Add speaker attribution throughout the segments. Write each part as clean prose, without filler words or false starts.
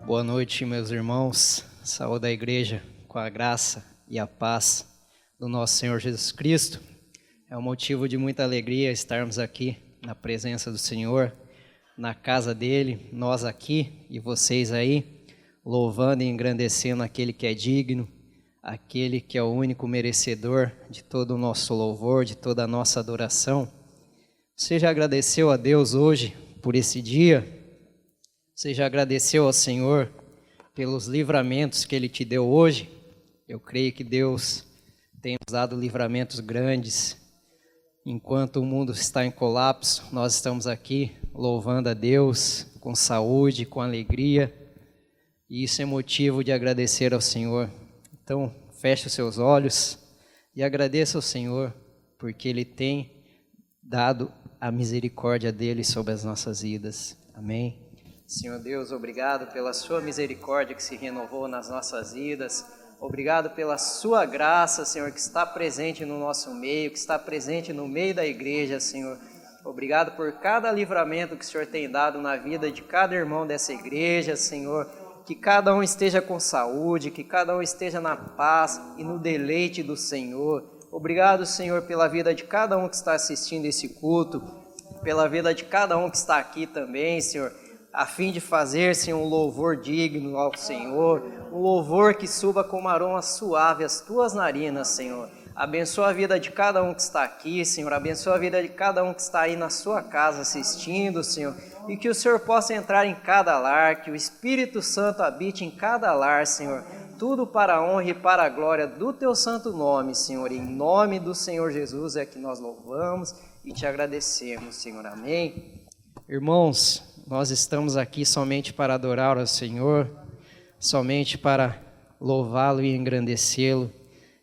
Speaker 1: Boa noite, meus irmãos. Saúde a igreja com a graça e a paz do nosso Senhor Jesus Cristo. É um motivo de muita alegria estarmos aqui na presença do Senhor, na casa dele, nós aqui e vocês aí, louvando e engrandecendo aquele que é digno, aquele que é o único merecedor de todo o nosso louvor, de toda a nossa adoração. Você já agradeceu a Deus hoje por esse dia? Você já agradeceu ao Senhor pelos livramentos que Ele te deu hoje? Eu creio que Deus tem nos dado livramentos grandes. Enquanto o mundo está em colapso, nós estamos aqui louvando a Deus com saúde, com alegria. E isso é motivo de agradecer ao Senhor. Então, feche os seus olhos e agradeça ao Senhor, porque Ele tem dado a misericórdia dEle sobre as nossas vidas. Amém. Senhor Deus, obrigado pela sua misericórdia que se renovou nas nossas vidas. Obrigado pela sua graça, Senhor, que está presente no nosso meio, que está presente no meio da igreja, Senhor. Obrigado por cada livramento que o Senhor tem dado na vida de cada irmão dessa igreja, Senhor. Que cada um esteja com saúde, que cada um esteja na paz e no deleite do Senhor. Obrigado, Senhor, pela vida de cada um que está assistindo esse culto, pela vida de cada um que está aqui também, Senhor, a fim de fazer, Senhor, um louvor digno ao Senhor, um louvor que suba como aroma suave às tuas narinas, Senhor. Abençoa a vida de cada um que está aqui, Senhor, abençoa a vida de cada um que está aí na sua casa assistindo, Senhor, e que o Senhor possa entrar em cada lar, que o Espírito Santo habite em cada lar, Senhor, tudo para a honra e para a glória do teu santo nome, Senhor, em nome do Senhor Jesus é que nós louvamos e te agradecemos, Senhor, amém. Irmãos, nós estamos aqui somente para adorar ao Senhor, somente para louvá-lo e engrandecê-lo,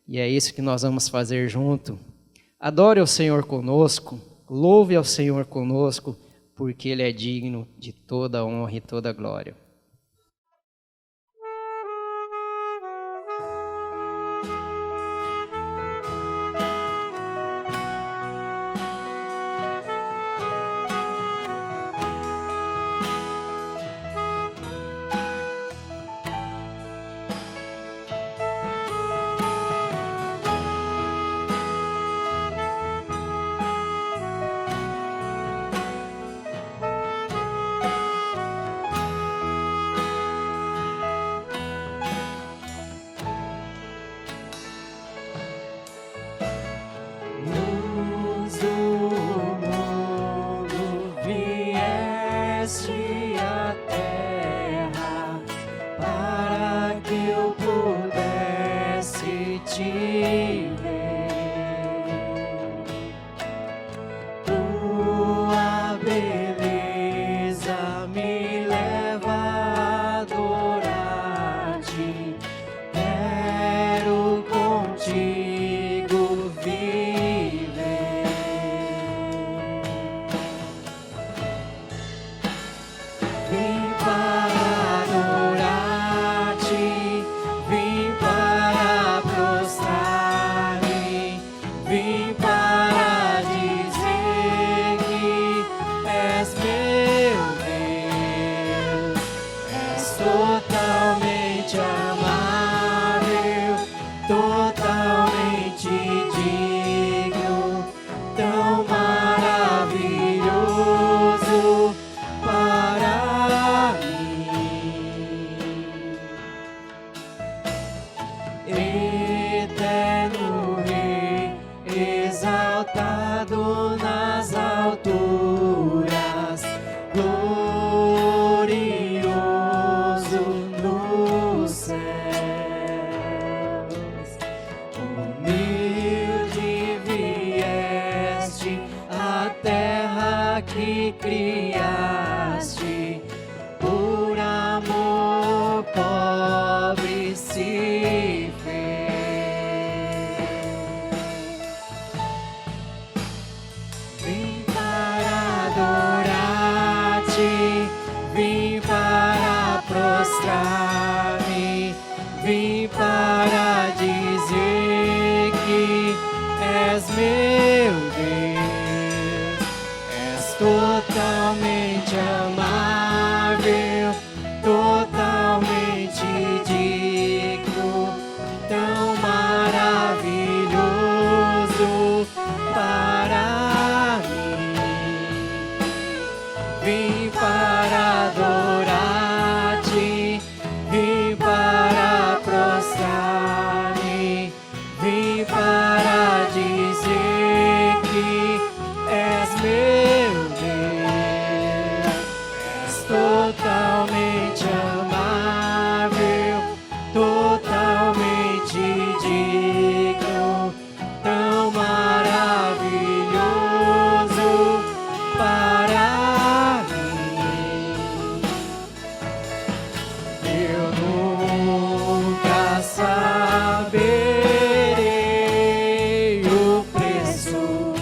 Speaker 1: e é isso que nós vamos fazer junto. Adore ao Senhor conosco, louve ao Senhor conosco, porque Ele é digno de toda a honra e toda a glória.
Speaker 2: Totalmente amável, totalmente
Speaker 1: eu nunca saberei o preço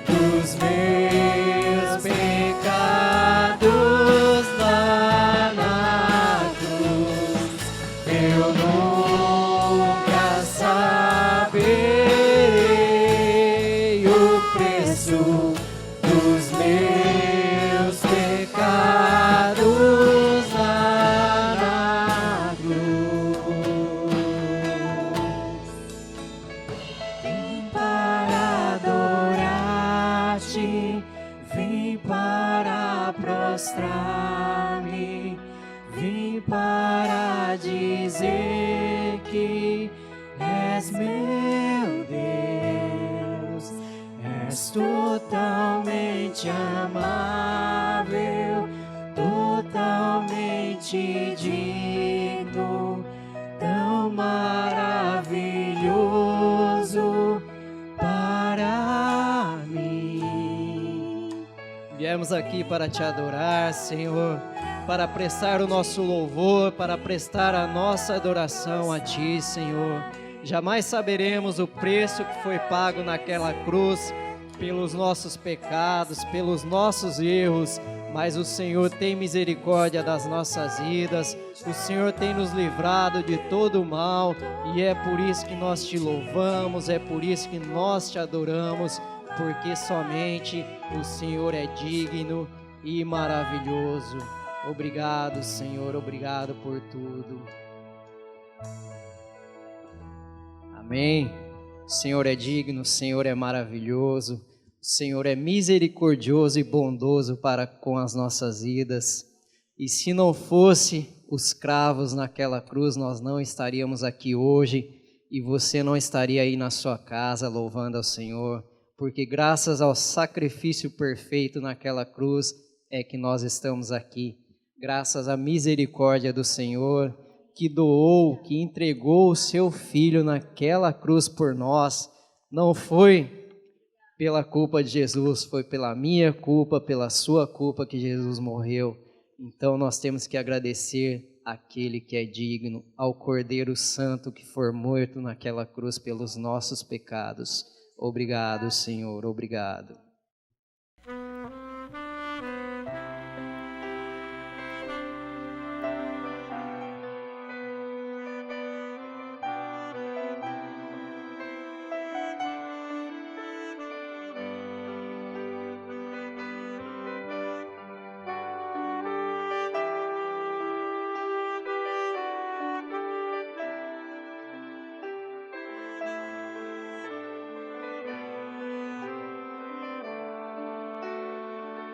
Speaker 1: dos meus pecados lá na cruz. Eu nunca saberei o preço dos meus pecados lá na cruz. Vim para adorar-te, vim para prostrar-me, vim para dizer que és meu Deus, és totalmente amável, totalmente digno, tão maravilhoso para mim. Viemos aqui para te adorar, Senhor, para prestar o nosso louvor, para prestar a nossa adoração a Ti, Senhor. Jamais saberemos o preço que foi pago naquela cruz pelos nossos pecados, pelos nossos erros, mas o Senhor tem misericórdia das nossas vidas, o Senhor tem nos livrado de todo o mal, e é por isso que nós te louvamos, é por isso que nós te adoramos, porque somente o Senhor é digno e maravilhoso. Obrigado, Senhor, obrigado por tudo. Amém. O Senhor é digno, o Senhor é maravilhoso, o Senhor é misericordioso e bondoso para com as nossas vidas. E se não fosse os cravos naquela cruz, nós não estaríamos aqui hoje e você não estaria aí na sua casa louvando ao Senhor, porque graças ao sacrifício perfeito naquela cruz é que nós estamos aqui. Graças à misericórdia do Senhor, que doou, que entregou o seu Filho naquela cruz por nós. Não foi pela culpa de Jesus, foi pela minha culpa, pela sua culpa que Jesus morreu. Então nós temos que agradecer àquele que é digno, ao Cordeiro Santo que foi morto naquela cruz pelos nossos pecados. Obrigado, Senhor, obrigado.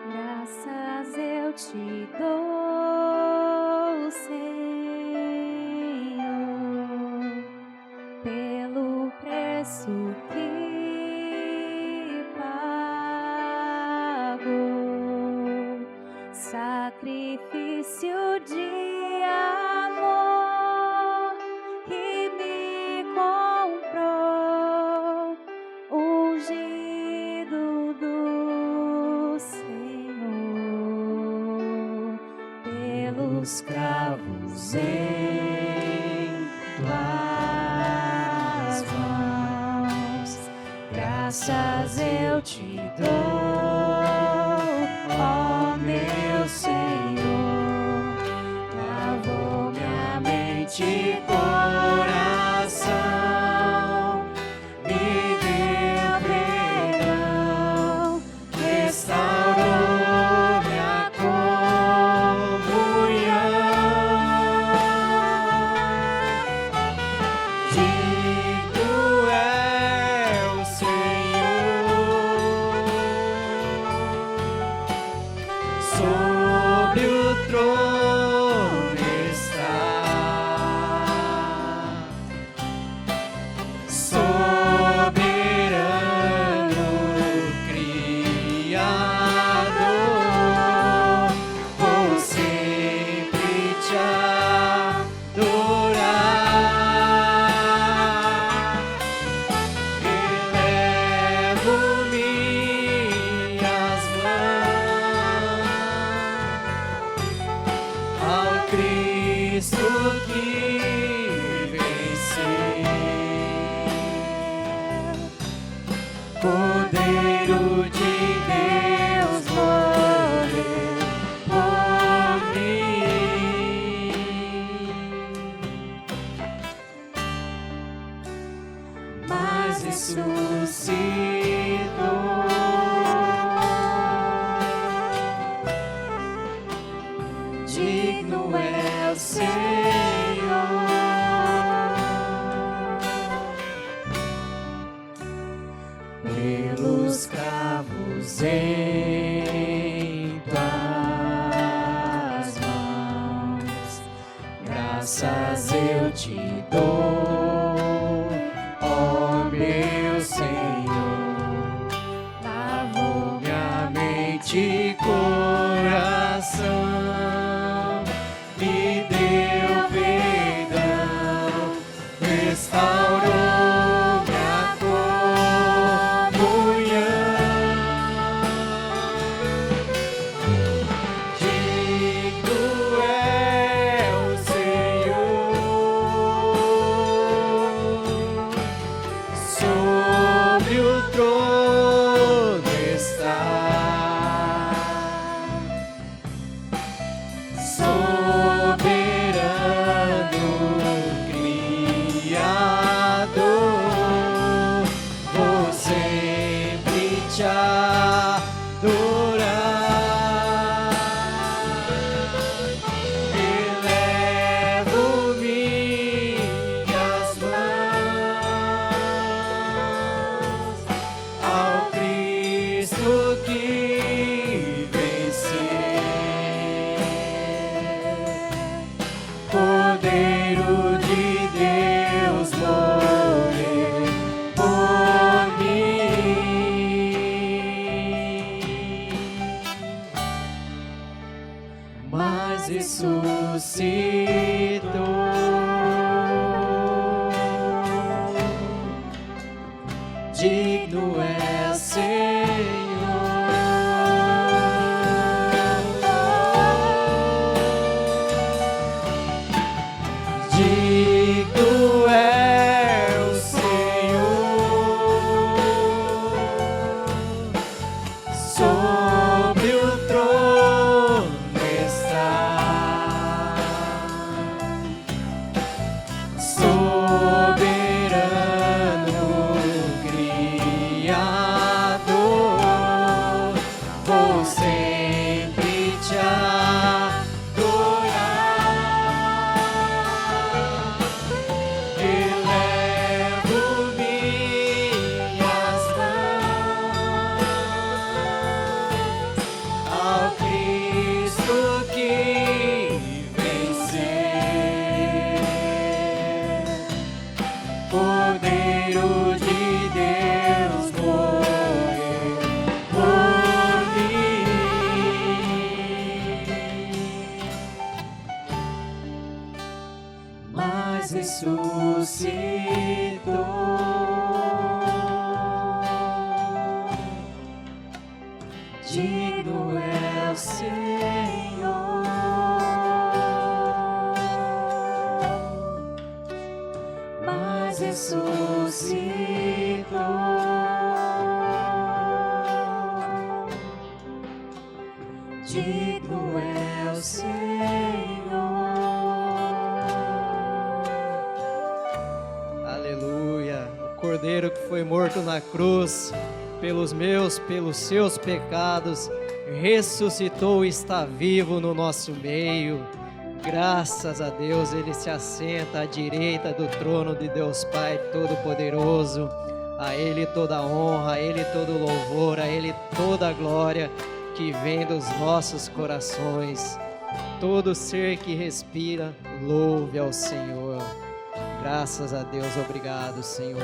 Speaker 2: Graças eu te dou, Senhor, pelo preço que pagou, sacrifício de amor que me comprou, ungido do Senhor, pelos cravos em tuas mãos. Graças eu te dou, ó meu Senhor, lavou minha mente e coração, me deu perdão, restaurou minha comunhão. Digno é o Senhor, sobre o trono está. ressuscitou. Digno é o Senhor, pelos cravos em tuas mãos, graças eu te dou, ó meu Senhor. Lavou minha mente e coração, me deu perdão, restaurou minha comunhão. Digno é o Senhor, sobre o trono está, soberano Criador, vou sempre te adorar. Elevo minhas mãos ao Cristo que venceu, Cordeiro de Deus morreu por mim, mas ressuscitou. Digno é o Senhor, digno é o Senhor, sobre o trono está, soberano Criador, vou sempre te adorar. Elevo minhas mãos ao Cristo que venceu, Cordeiro de Deus morreu por mim, mas ressuscitou. Digno é o Senhor, mas ressuscitou. Digno é o Senhor.
Speaker 1: Aleluia. O Cordeiro que foi morto na cruz pelos meus, pelos seus pecados, ressuscitou e está vivo no nosso meio. Graças a Deus, Ele se assenta à direita do trono de Deus Pai Todo-Poderoso. A Ele toda a honra, a Ele todo o louvor, a Ele toda a glória que vem dos nossos corações. Todo ser que respira, louve ao Senhor. Graças a Deus, obrigado, Senhor.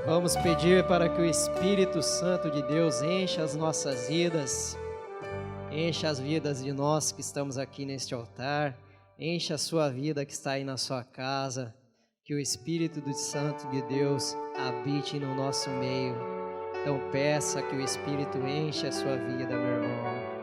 Speaker 1: Vamos pedir para que o Espírito Santo de Deus encha as nossas vidas, encha as vidas de nós que estamos aqui neste altar, encha a sua vida que está aí na sua casa, que o Espírito do Santo de Deus habite no nosso meio. Então peça que o Espírito encha a sua vida, meu irmão.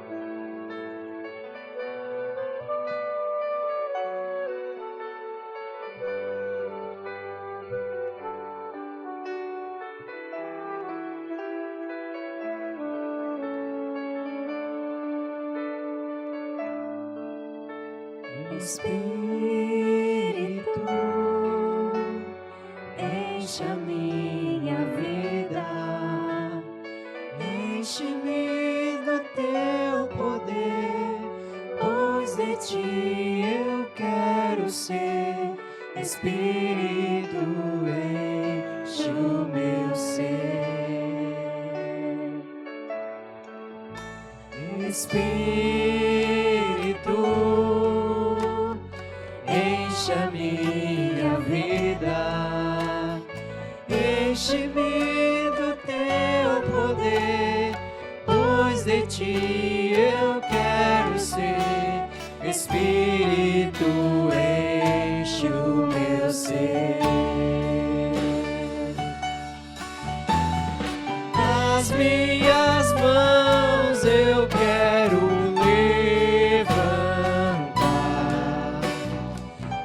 Speaker 2: Espírito, enche a minha vida, enche-me do teu poder, pois de ti eu quero ser. Espírito, enche o meu ser. Espírito, enche a minha vida, enche-me do teu poder, pois de ti eu quero ser. Espírito, enche o meu ser. As minhas mãos eu quero levantar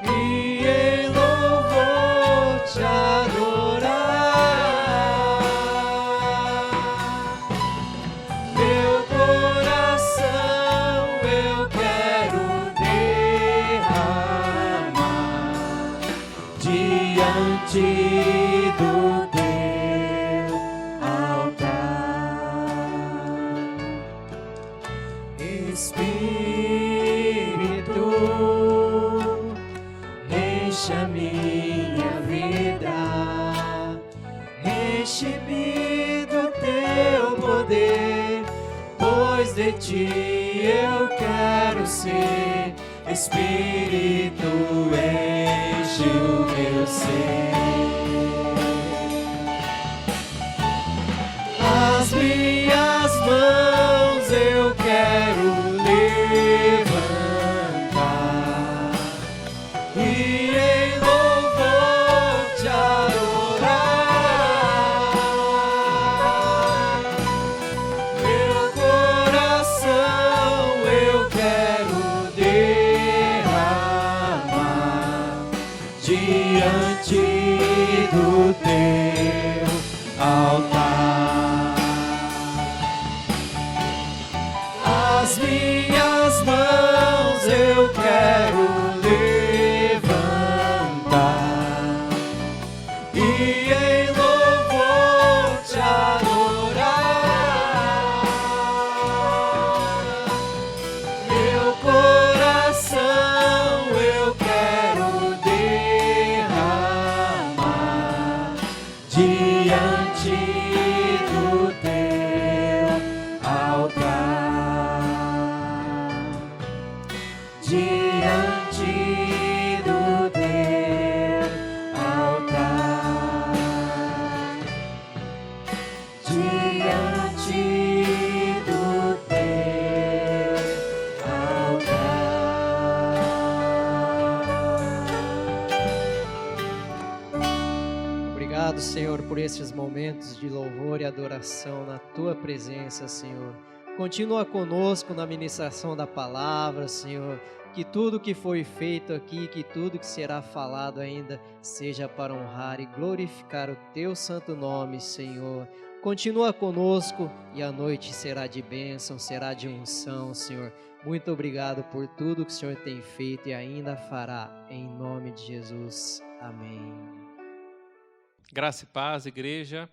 Speaker 2: e em louvor te adorar. Meu coração eu quero derramar diante do teu altar. Espírito, enche a minha vida, enche-me do teu poder, pois de ti eu quero ser. Espírito, enche o meu ser. As minhas mãos eu quero levantar e em louvor te adorar. Meu coração eu quero derramar diante do teu altar. As minhas mãos eu quero levantar e em louvor te adorar. Meu coração eu quero derramar diante do teu altar. Diante do teu altar. Diante do teu altar.
Speaker 1: Obrigado, Senhor, por esses momentos de louvor e adoração na Tua presença, Senhor. Continua conosco na ministração da palavra, Senhor. Que tudo que foi feito aqui, que tudo que será falado ainda, seja para honrar e glorificar o Teu santo nome, Senhor. Continua conosco e a noite será de bênção, será de unção, Senhor. Muito obrigado por tudo que o Senhor tem feito e ainda fará, em nome de Jesus. Amém.
Speaker 3: Graça e paz, igreja.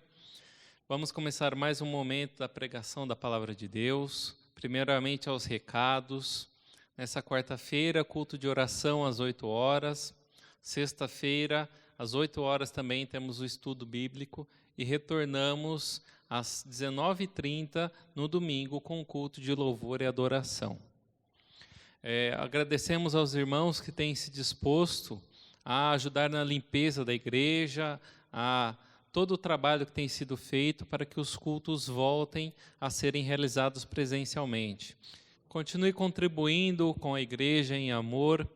Speaker 3: Vamos começar mais um momento da pregação da palavra de Deus. Primeiramente aos recados. Nessa quarta-feira, culto de oração às 8 horas. Sexta-feira, às 8 horas também temos o estudo bíblico. E retornamos às 19h30 no domingo com o culto de louvor e adoração. Agradecemos aos irmãos que têm se disposto a ajudar na limpeza da igreja, a todo o trabalho que tem sido feito para que os cultos voltem a serem realizados presencialmente. Continue contribuindo com a igreja em amor.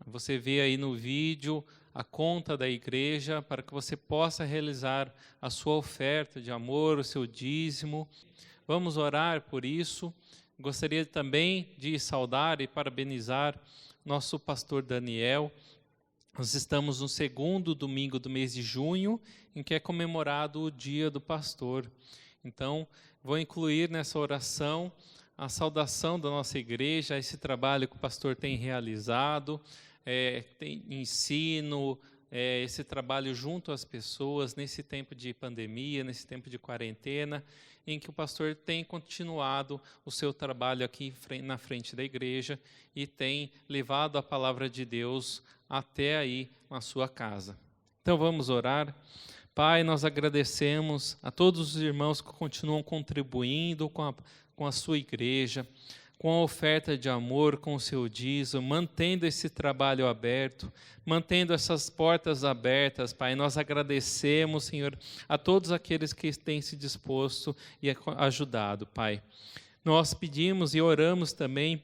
Speaker 3: Você vê aí no vídeo a conta da igreja para que você possa realizar a sua oferta de amor, o seu dízimo. Vamos orar por isso. Gostaria também de saudar e parabenizar nosso pastor Daniel. Nós estamos no segundo domingo do mês de junho, em que é comemorado o Dia do Pastor. Então, vou incluir nessa oração a saudação da nossa igreja, esse trabalho que o pastor tem realizado, tem ensino, esse trabalho junto às pessoas nesse tempo de pandemia, nesse tempo de quarentena, em que o pastor tem continuado o seu trabalho aqui na frente da igreja e tem levado a palavra de Deus até aí na sua casa. Então vamos orar. Pai, nós agradecemos a todos os irmãos que continuam contribuindo com a sua igreja, com a oferta de amor, com o seu dízimo, mantendo esse trabalho aberto, mantendo essas portas abertas, Pai. Nós agradecemos, Senhor, a todos aqueles que têm se disposto e ajudado, Pai. Nós pedimos e oramos também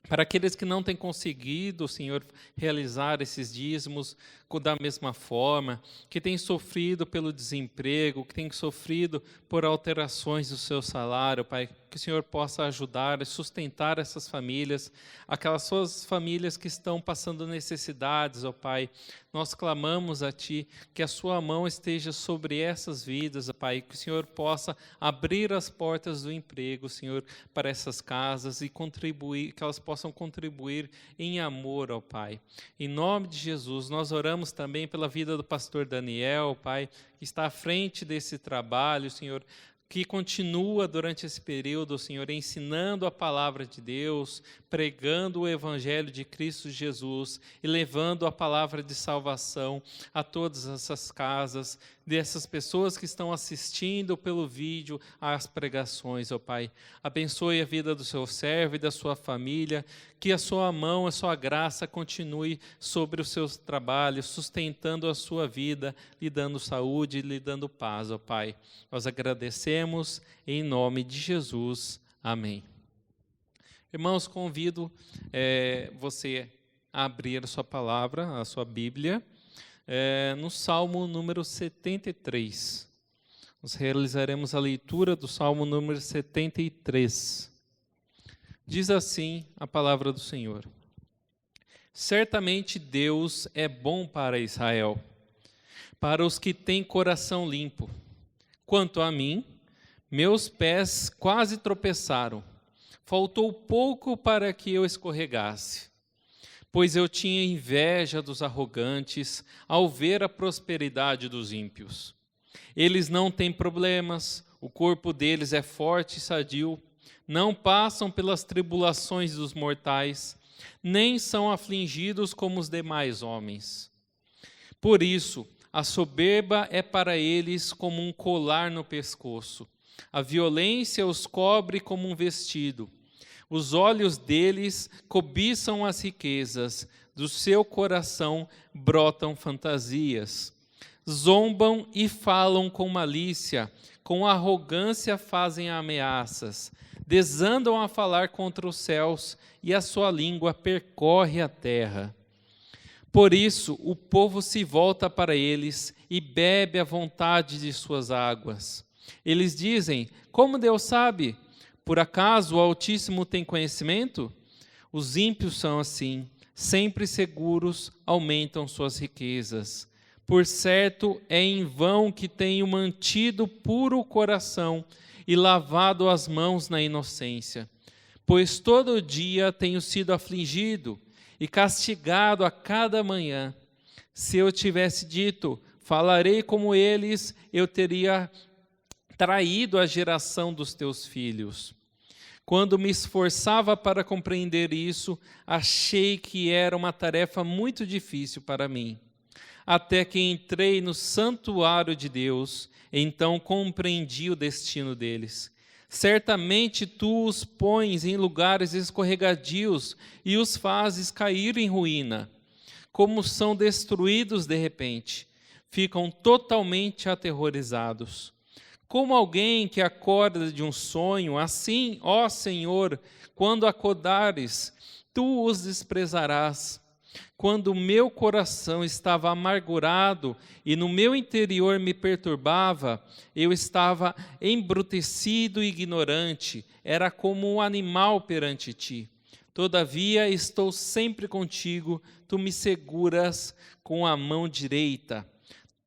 Speaker 3: para aqueles que não têm conseguido, Senhor, realizar esses dízimos da mesma forma, que têm sofrido pelo desemprego, que têm sofrido por alterações do seu salário, Pai, que o Senhor possa ajudar e sustentar essas famílias, aquelas suas famílias que estão passando necessidades, ó Pai. Nós clamamos a Ti que a Sua mão esteja sobre essas vidas, ó Pai, que o Senhor possa abrir as portas do emprego, Senhor, para essas casas e contribuir, que elas possam contribuir em amor, ó Pai. Em nome de Jesus, nós oramos também pela vida do pastor Daniel, Pai, que está à frente desse trabalho, Senhor, que continua durante esse período, Senhor, ensinando a palavra de Deus, pregando o Evangelho de Cristo Jesus e levando a palavra de salvação a todas essas casas, dessas pessoas que estão assistindo pelo vídeo às pregações, ó Pai. Abençoe a vida do seu servo e da sua família, que a sua mão, a sua graça continue sobre os seus trabalhos, sustentando a sua vida, lhe dando saúde e lhe dando paz, ó Pai. Nós agradecemos em nome de Jesus. Amém. Irmãos, convido você a abrir a sua palavra, a sua Bíblia, no Salmo número 73. Nós realizaremos a leitura do Salmo número 73. Diz assim a palavra do Senhor: Certamente Deus é bom para Israel, para os que têm coração limpo. Quanto a mim, meus pés quase tropeçaram, faltou pouco para que eu escorregasse. Pois eu tinha inveja dos arrogantes ao ver a prosperidade dos ímpios. Eles não têm problemas, o corpo deles é forte e sadio, não passam pelas tribulações dos mortais, nem são afligidos como os demais homens. Por isso, a soberba é para eles como um colar no pescoço, a violência os cobre como um vestido. Os olhos deles cobiçam as riquezas, do seu coração brotam fantasias. Zombam e falam com malícia, com arrogância fazem ameaças, desandam a falar contra os céus e a sua língua percorre a terra. Por isso o povo se volta para eles e bebe à vontade de suas águas. Eles dizem: como Deus sabe? Por acaso o Altíssimo tem conhecimento? Os ímpios são assim, sempre seguros, aumentam suas riquezas. Por certo, é em vão que tenho mantido puro o coração e lavado as mãos na inocência. Pois todo dia tenho sido afligido e castigado a cada manhã. Se eu tivesse dito, falarei como eles, eu teria traído a geração dos teus filhos. Quando me esforçava para compreender isso, achei que era uma tarefa muito difícil para mim. Até que entrei no santuário de Deus, então compreendi o destino deles. Certamente tu os pões em lugares escorregadios e os fazes cair em ruína. Como são destruídos de repente, ficam totalmente aterrorizados. Como alguém que acorda de um sonho, assim, ó Senhor, quando acordares, tu os desprezarás. Quando o meu coração estava amargurado e no meu interior me perturbava, eu estava embrutecido e ignorante, era como um animal perante ti. Todavia estou sempre contigo, tu me seguras com a mão direita.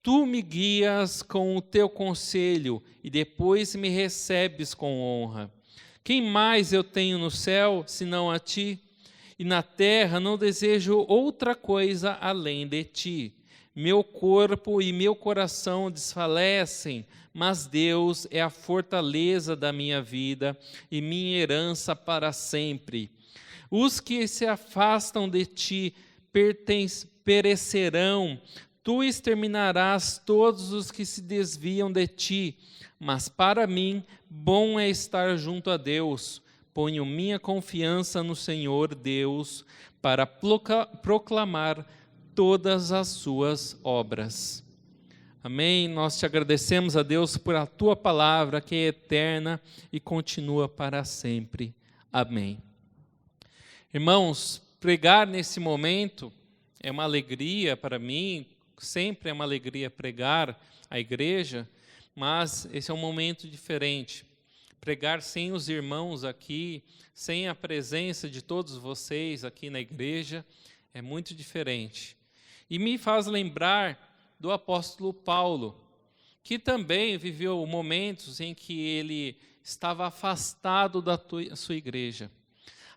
Speaker 3: Tu me guias com o teu conselho e depois me recebes com honra. Quem mais eu tenho no céu, senão a ti? E na terra não desejo outra coisa além de ti. Meu corpo e meu coração desfalecem, mas Deus é a fortaleza da minha vida e minha herança para sempre. Os que se afastam de ti perecerão, tu exterminarás todos os que se desviam de ti. Mas para mim, bom é estar junto a Deus. Ponho minha confiança no Senhor Deus para proclamar todas as suas obras. Amém? Nós te agradecemos, a Deus, por a tua palavra, que é eterna e continua para sempre. Amém. Irmãos, pregar nesse momento é uma alegria para mim, sempre é uma alegria pregar a igreja, mas esse é um momento diferente. Pregar sem os irmãos aqui, sem a presença de todos vocês aqui na igreja, é muito diferente. E me faz lembrar do apóstolo Paulo, que também viveu momentos em que ele estava afastado da sua igreja.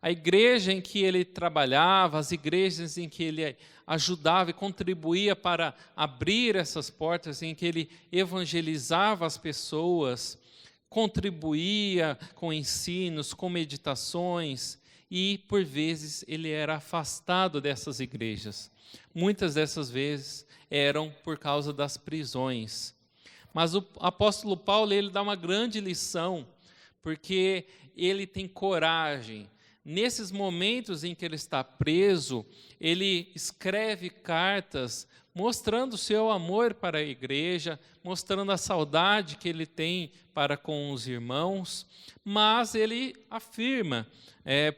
Speaker 3: A igreja em que ele trabalhava, as igrejas em que ele ajudava e contribuía para abrir essas portas, em que ele evangelizava as pessoas, contribuía com ensinos, com meditações, e por vezes ele era afastado dessas igrejas. Muitas dessas vezes eram por causa das prisões. Mas o apóstolo Paulo, ele dá uma grande lição, porque ele tem coragem. Nesses momentos em que ele está preso, ele escreve cartas mostrando o seu amor para a igreja, mostrando a saudade que ele tem para com os irmãos, mas ele afirma,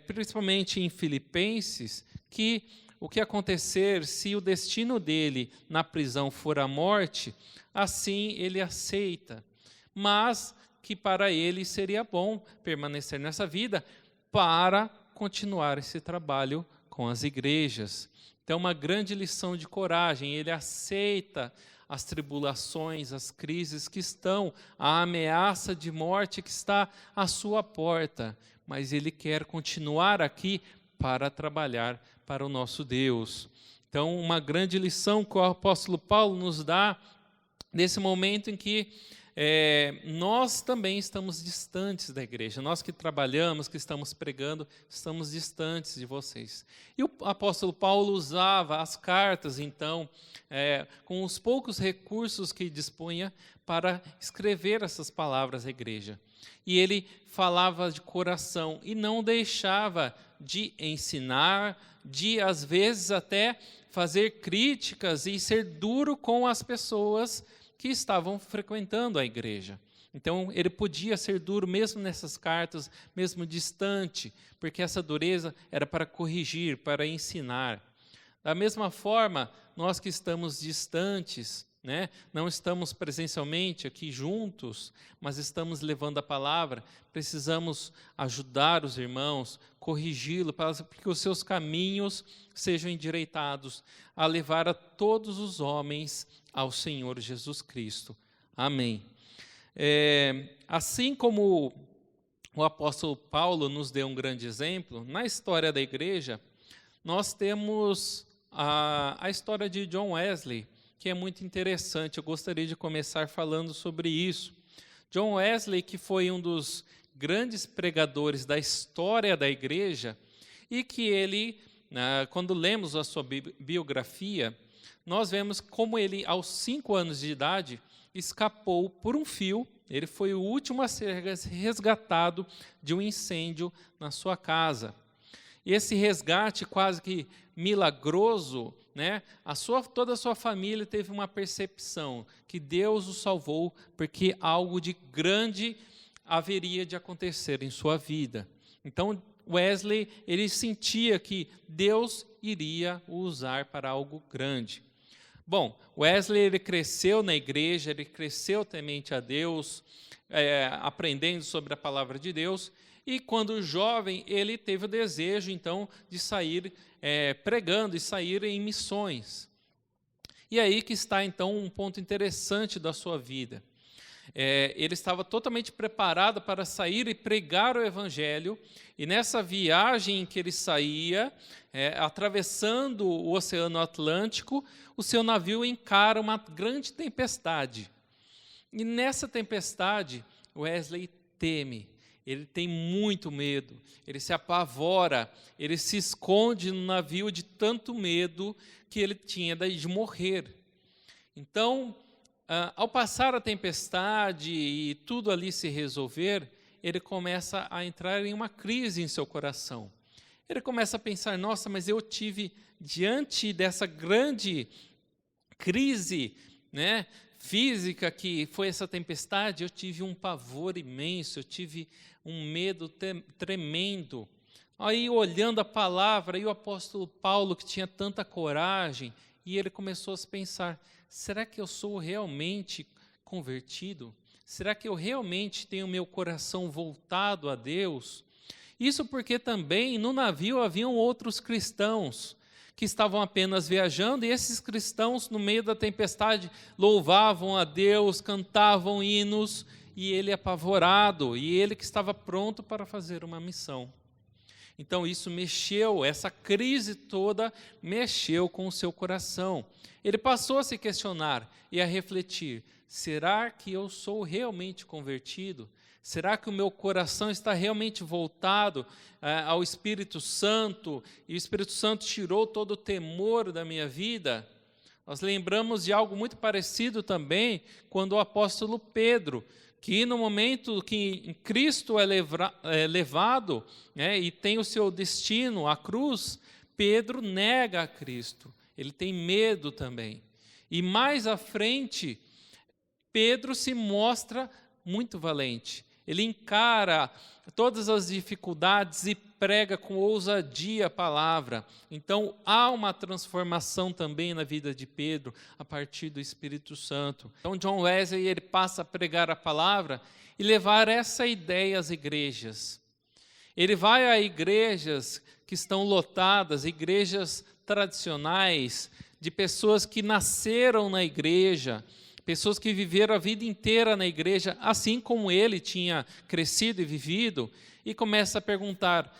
Speaker 3: principalmente em Filipenses, que o que acontecer, se o destino dele na prisão for a morte, assim ele aceita, mas que para ele seria bom permanecer nessa vida para continuar esse trabalho com as igrejas. Então, uma grande lição de coragem, ele aceita as tribulações, as crises que estão, a ameaça de morte que está à sua porta, mas ele quer continuar aqui para trabalhar para o nosso Deus. Então, uma grande lição que o apóstolo Paulo nos dá nesse momento em que nós também estamos distantes da igreja. Nós que trabalhamos, que estamos pregando, estamos distantes de vocês. E o apóstolo Paulo usava as cartas, então, com os poucos recursos que dispunha para escrever essas palavras à igreja. E ele falava de coração e não deixava de ensinar, de, às vezes, até fazer críticas e ser duro com as pessoas que estavam frequentando a igreja. Então, ele podia ser duro mesmo nessas cartas, mesmo distante, porque essa dureza era para corrigir, para ensinar. Da mesma forma, nós que estamos distantes, não estamos presencialmente aqui juntos, mas estamos levando a palavra, precisamos ajudar os irmãos, corrigi-lo, para que os seus caminhos sejam endireitados, a levar a todos os homens ao Senhor Jesus Cristo. Amém. Assim como o apóstolo Paulo nos deu um grande exemplo, na história da igreja, nós temos a história de John Wesley, que é muito interessante. Eu gostaria de começar falando sobre isso. John Wesley, que foi um dos grandes pregadores da história da igreja, e que ele, quando lemos a sua biografia, nós vemos como ele, aos 5 anos de idade, escapou por um fio. Ele foi o último a ser resgatado de um incêndio na sua casa. Esse resgate quase que milagroso, toda a sua família teve uma percepção que Deus o salvou porque algo de grande haveria de acontecer em sua vida. Então, Wesley, ele sentia que Deus iria o usar para algo grande. Bom, Wesley, ele cresceu na igreja, ele cresceu temente a Deus, aprendendo sobre a palavra de Deus, e quando jovem, ele teve o desejo, então, de sair pregando e sair em missões. E aí que está, então, um ponto interessante da sua vida. Ele estava totalmente preparado para sair e pregar o Evangelho, e nessa viagem em que ele saía, atravessando o Oceano Atlântico, o seu navio encara uma grande tempestade. E nessa tempestade, Wesley teme, ele tem muito medo, ele se apavora, ele se esconde no navio de tanto medo que ele tinha de morrer. Então, ao passar a tempestade e tudo ali se resolver, ele começa a entrar em uma crise em seu coração. Ele começa a pensar, nossa, mas eu tive, diante dessa grande crise, né, física que foi essa tempestade, eu tive um pavor imenso, eu tive um medo tremendo. Aí, olhando a palavra, e o apóstolo Paulo, que tinha tanta coragem, e ele começou a se pensar, será que eu sou realmente convertido? Será que eu realmente tenho meu coração voltado a Deus? Isso porque também no navio haviam outros cristãos que estavam apenas viajando, e esses cristãos, no meio da tempestade, louvavam a Deus, cantavam hinos, e ele apavorado, e ele que estava pronto para fazer uma missão. Então isso mexeu, essa crise toda mexeu com o seu coração. Ele passou a se questionar e a refletir, será que eu sou realmente convertido? Será que o meu coração está realmente voltado ao Espírito Santo, e o Espírito Santo tirou todo o temor da minha vida? Nós lembramos de algo muito parecido também, quando o apóstolo Pedro, que no momento que Cristo é levado, né, e tem o seu destino, a cruz, Pedro nega a Cristo, ele tem medo também. E mais à frente, Pedro se mostra muito valente, ele encara todas as dificuldades e prega com ousadia a palavra. Então, há uma transformação também na vida de Pedro, a partir do Espírito Santo. Então, John Wesley, ele passa a pregar a palavra e levar essa ideia às igrejas. Ele vai a igrejas que estão lotadas, igrejas tradicionais, de pessoas que nasceram na igreja, pessoas que viveram a vida inteira na igreja, assim como ele tinha crescido e vivido, e começa a perguntar,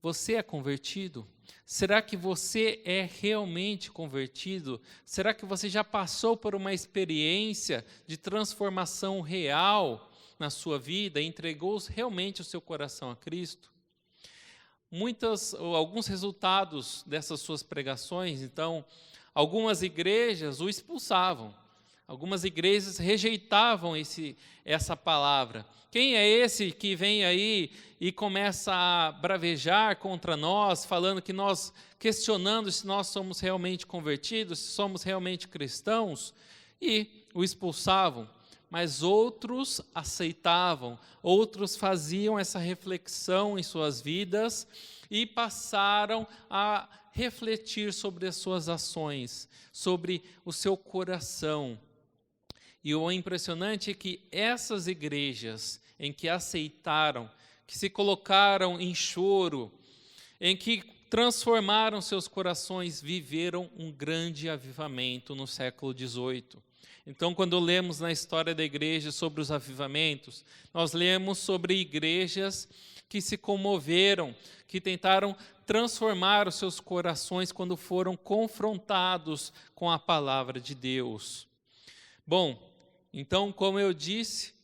Speaker 3: você é convertido? Será que você é realmente convertido? Será que você já passou por uma experiência de transformação real na sua vida e entregou realmente o seu coração a Cristo? Alguns resultados dessas suas pregações, então, algumas igrejas o expulsavam. Algumas igrejas rejeitavam essa palavra. Quem é esse que vem aí e começa a bravejar contra nós, falando que nós, questionando se nós somos realmente convertidos, se somos realmente cristãos? E o expulsavam. Mas outros aceitavam, outros faziam essa reflexão em suas vidas e passaram a refletir sobre as suas ações, sobre o seu coração. E o impressionante é que essas igrejas em que aceitaram, que se colocaram em choro, em que transformaram seus corações, viveram um grande avivamento no século XVIII. Então, quando lemos na história da igreja sobre os avivamentos, nós lemos sobre igrejas que se comoveram, que tentaram transformar os seus corações quando foram confrontados com a palavra de Deus. Bom, então, como eu disse,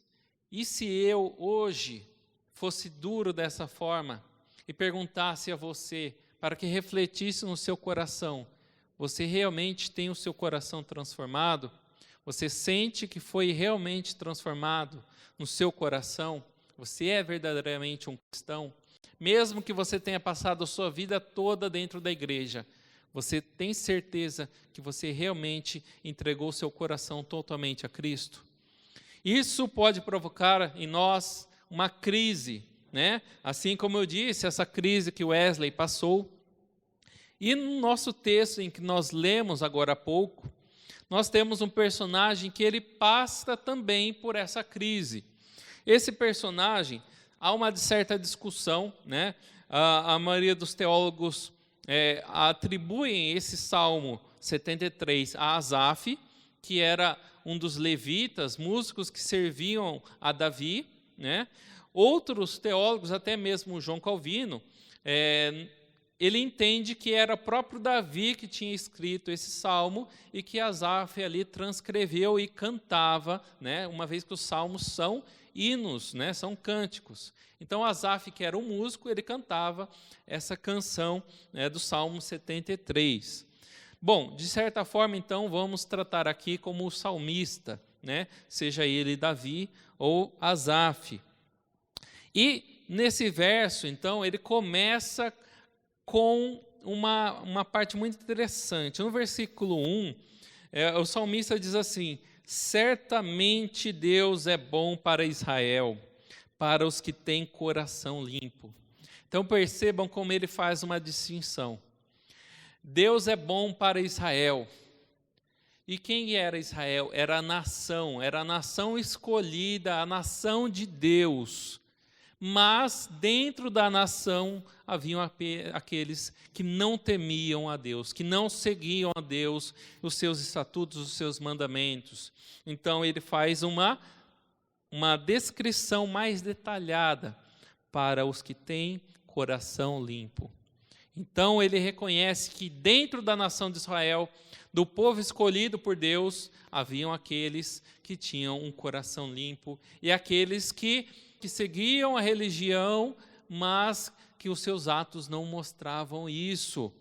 Speaker 3: e se eu hoje fosse duro dessa forma e perguntasse a você, para que refletisse no seu coração, você realmente tem o seu coração transformado? Você sente que foi realmente transformado no seu coração? Você é verdadeiramente um cristão? Mesmo que você tenha passado a sua vida toda dentro da igreja, você tem certeza que você realmente entregou seu coração totalmente a Cristo? Isso pode provocar em nós uma crise, né? Assim como eu disse, essa crise que Wesley passou. E no nosso texto em que nós lemos agora há pouco, nós temos um personagem que ele passa também por essa crise. Esse personagem, há uma certa discussão, né? A maioria dos teólogos atribuem esse Salmo 73 a Asaf, que era um dos levitas, músicos que serviam a Davi, né? Outros teólogos, até mesmo João Calvino, ele entende que era próprio Davi que tinha escrito esse salmo e que Asaf ali transcreveu e cantava, né? Uma vez que os salmos são hinos, né? São cânticos. Então, Asaf, que era um músico, ele cantava essa canção, né, do Salmo 73. Bom, de certa forma, então, vamos tratar aqui como o salmista, né? Seja ele Davi ou Asaf. E nesse verso, então, ele começa com uma parte muito interessante. No versículo 1, o salmista diz assim: certamente Deus é bom para Israel, para os que têm coração limpo. Então percebam como ele faz uma distinção. Deus é bom para Israel. E quem era Israel? Era a nação escolhida, a nação de Deus. Mas dentro da nação haviam aqueles que não temiam a Deus, que não seguiam a Deus, os seus estatutos, os seus mandamentos. Então ele faz uma descrição mais detalhada para os que têm coração limpo. Então ele reconhece que dentro da nação de Israel, do povo escolhido por Deus, haviam aqueles que tinham um coração limpo e aqueles que seguiam a religião, mas que os seus atos não mostravam isso.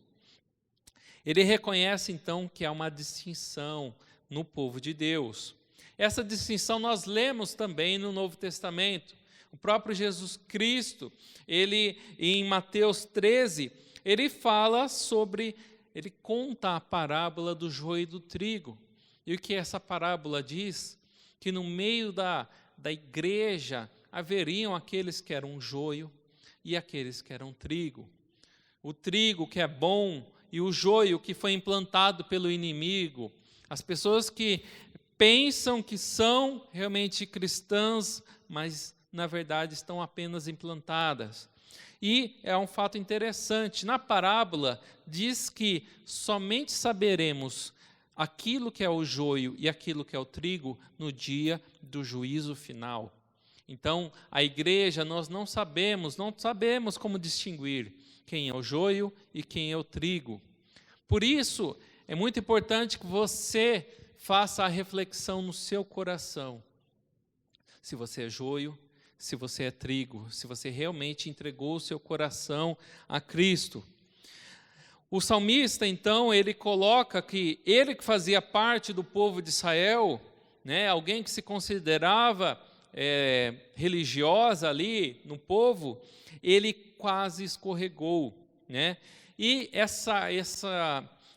Speaker 3: Ele reconhece então que há uma distinção no povo de Deus. Essa distinção nós lemos também no Novo Testamento. O próprio Jesus Cristo, ele em Mateus 13, ele conta a parábola do joio e do trigo. E o que essa parábola diz? Que no meio da igreja haveriam aqueles que eram joio e aqueles que eram trigo. O trigo que é bom e o joio que foi implantado pelo inimigo. As pessoas que pensam que são realmente cristãs, mas na verdade estão apenas implantadas. E é um fato interessante, na parábola diz que somente saberemos aquilo que é o joio e aquilo que é o trigo no dia do juízo final. Então, a igreja, nós não sabemos como distinguir quem é o joio e quem é o trigo. Por isso, é muito importante que você faça a reflexão no seu coração. Se você é joio, se você é trigo, se você realmente entregou o seu coração a Cristo. O salmista, então, ele coloca que ele que fazia parte do povo de Israel, né, alguém que se considerava religiosa ali no povo, ele quase escorregou, né? E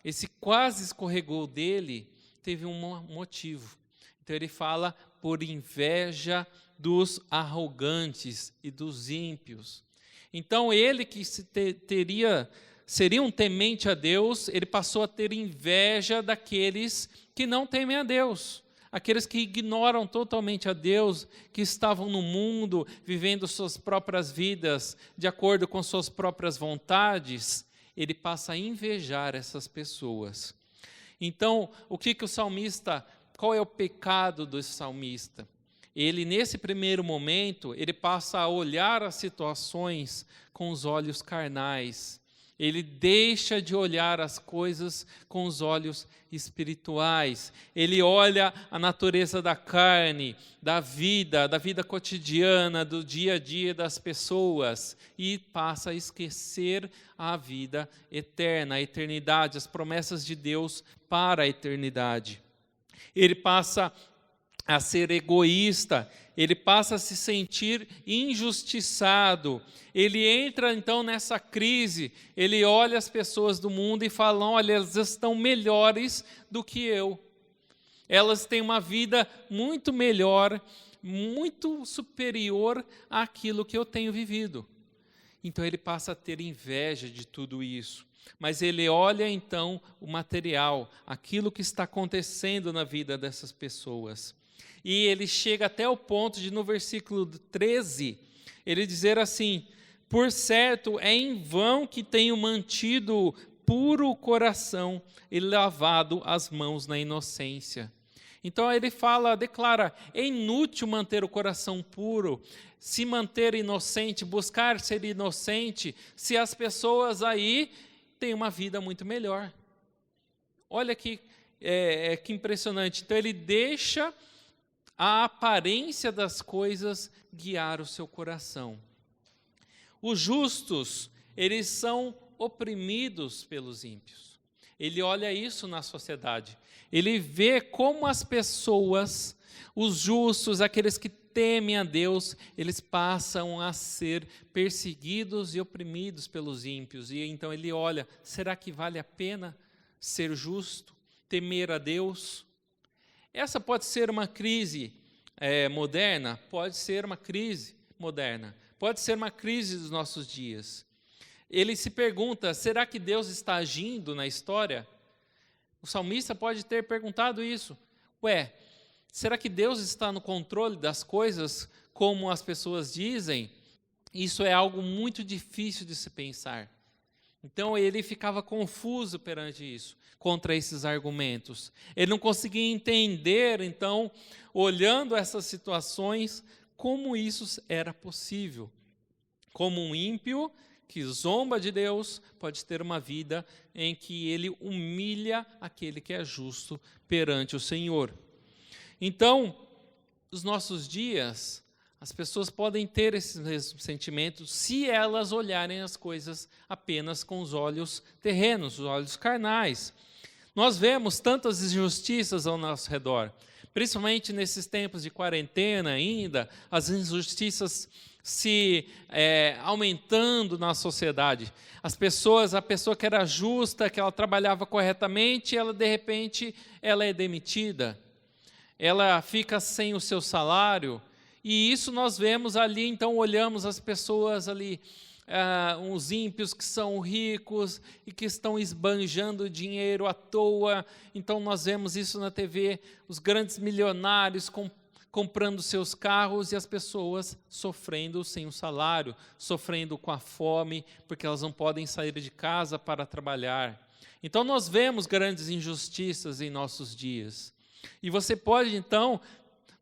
Speaker 3: esse quase escorregou dele teve um motivo. Então ele fala por inveja dos arrogantes e dos ímpios. Então ele que seria um temente a Deus, ele passou a ter inveja daqueles que não temem a Deus. Aqueles que ignoram totalmente a Deus, que estavam no mundo, vivendo suas próprias vidas, de acordo com suas próprias vontades, ele passa a invejar essas pessoas. Então, qual é o pecado do salmista? Ele, nesse primeiro momento, ele passa a olhar as situações com os olhos carnais. Ele deixa de olhar as coisas com os olhos espirituais. Ele olha a natureza da carne, da vida cotidiana, do dia a dia das pessoas e passa a esquecer a vida eterna, a eternidade, as promessas de Deus para a eternidade. Ele passa a ser egoísta, ele passa a se sentir injustiçado, ele entra então nessa crise, ele olha as pessoas do mundo e fala, olha, elas estão melhores do que eu, elas têm uma vida muito melhor, muito superior àquilo que eu tenho vivido. Então ele passa a ter inveja de tudo isso. Mas ele olha então o material, aquilo que está acontecendo na vida dessas pessoas. E ele chega até o ponto de, no versículo 13, ele dizer assim, por certo, é em vão que tenho mantido puro o coração e lavado as mãos na inocência. Então ele declara, é inútil manter o coração puro, se manter inocente, buscar ser inocente, se as pessoas aí têm uma vida muito melhor. Olha que impressionante. Então ele deixa a aparência das coisas guiar o seu coração. Os justos, eles são oprimidos pelos ímpios. Ele olha isso na sociedade. Ele vê como as pessoas, os justos, aqueles que temem a Deus, eles passam a ser perseguidos e oprimidos pelos ímpios. E então ele olha, será que vale a pena ser justo, temer a Deus? Essa pode ser uma crise moderna? Pode ser uma crise moderna. Pode ser uma crise dos nossos dias. Ele se pergunta, será que Deus está agindo na história? O salmista pode ter perguntado isso. Será que Deus está no controle das coisas, como as pessoas dizem? Isso é algo muito difícil de se pensar. Então ele ficava confuso perante isso, contra esses argumentos. Ele não conseguia entender, então, olhando essas situações, como isso era possível. Como um ímpio que zomba de Deus pode ter uma vida em que ele humilha aquele que é justo perante o Senhor. Então, nos nossos dias, as pessoas podem ter esses mesmos sentimentos se elas olharem as coisas apenas com os olhos terrenos, os olhos carnais. Nós vemos tantas injustiças ao nosso redor, principalmente nesses tempos de quarentena ainda, as injustiças se aumentando na sociedade. A pessoa que era justa, que ela trabalhava corretamente, ela de repente ela é demitida. Ela fica sem o seu salário. E isso nós vemos ali, então olhamos as pessoas ali, uns ímpios que são ricos e que estão esbanjando dinheiro à toa. Então nós vemos isso na TV, os grandes milionários comprando seus carros e as pessoas sofrendo sem o salário, sofrendo com a fome, porque elas não podem sair de casa para trabalhar. Então nós vemos grandes injustiças em nossos dias. E você pode então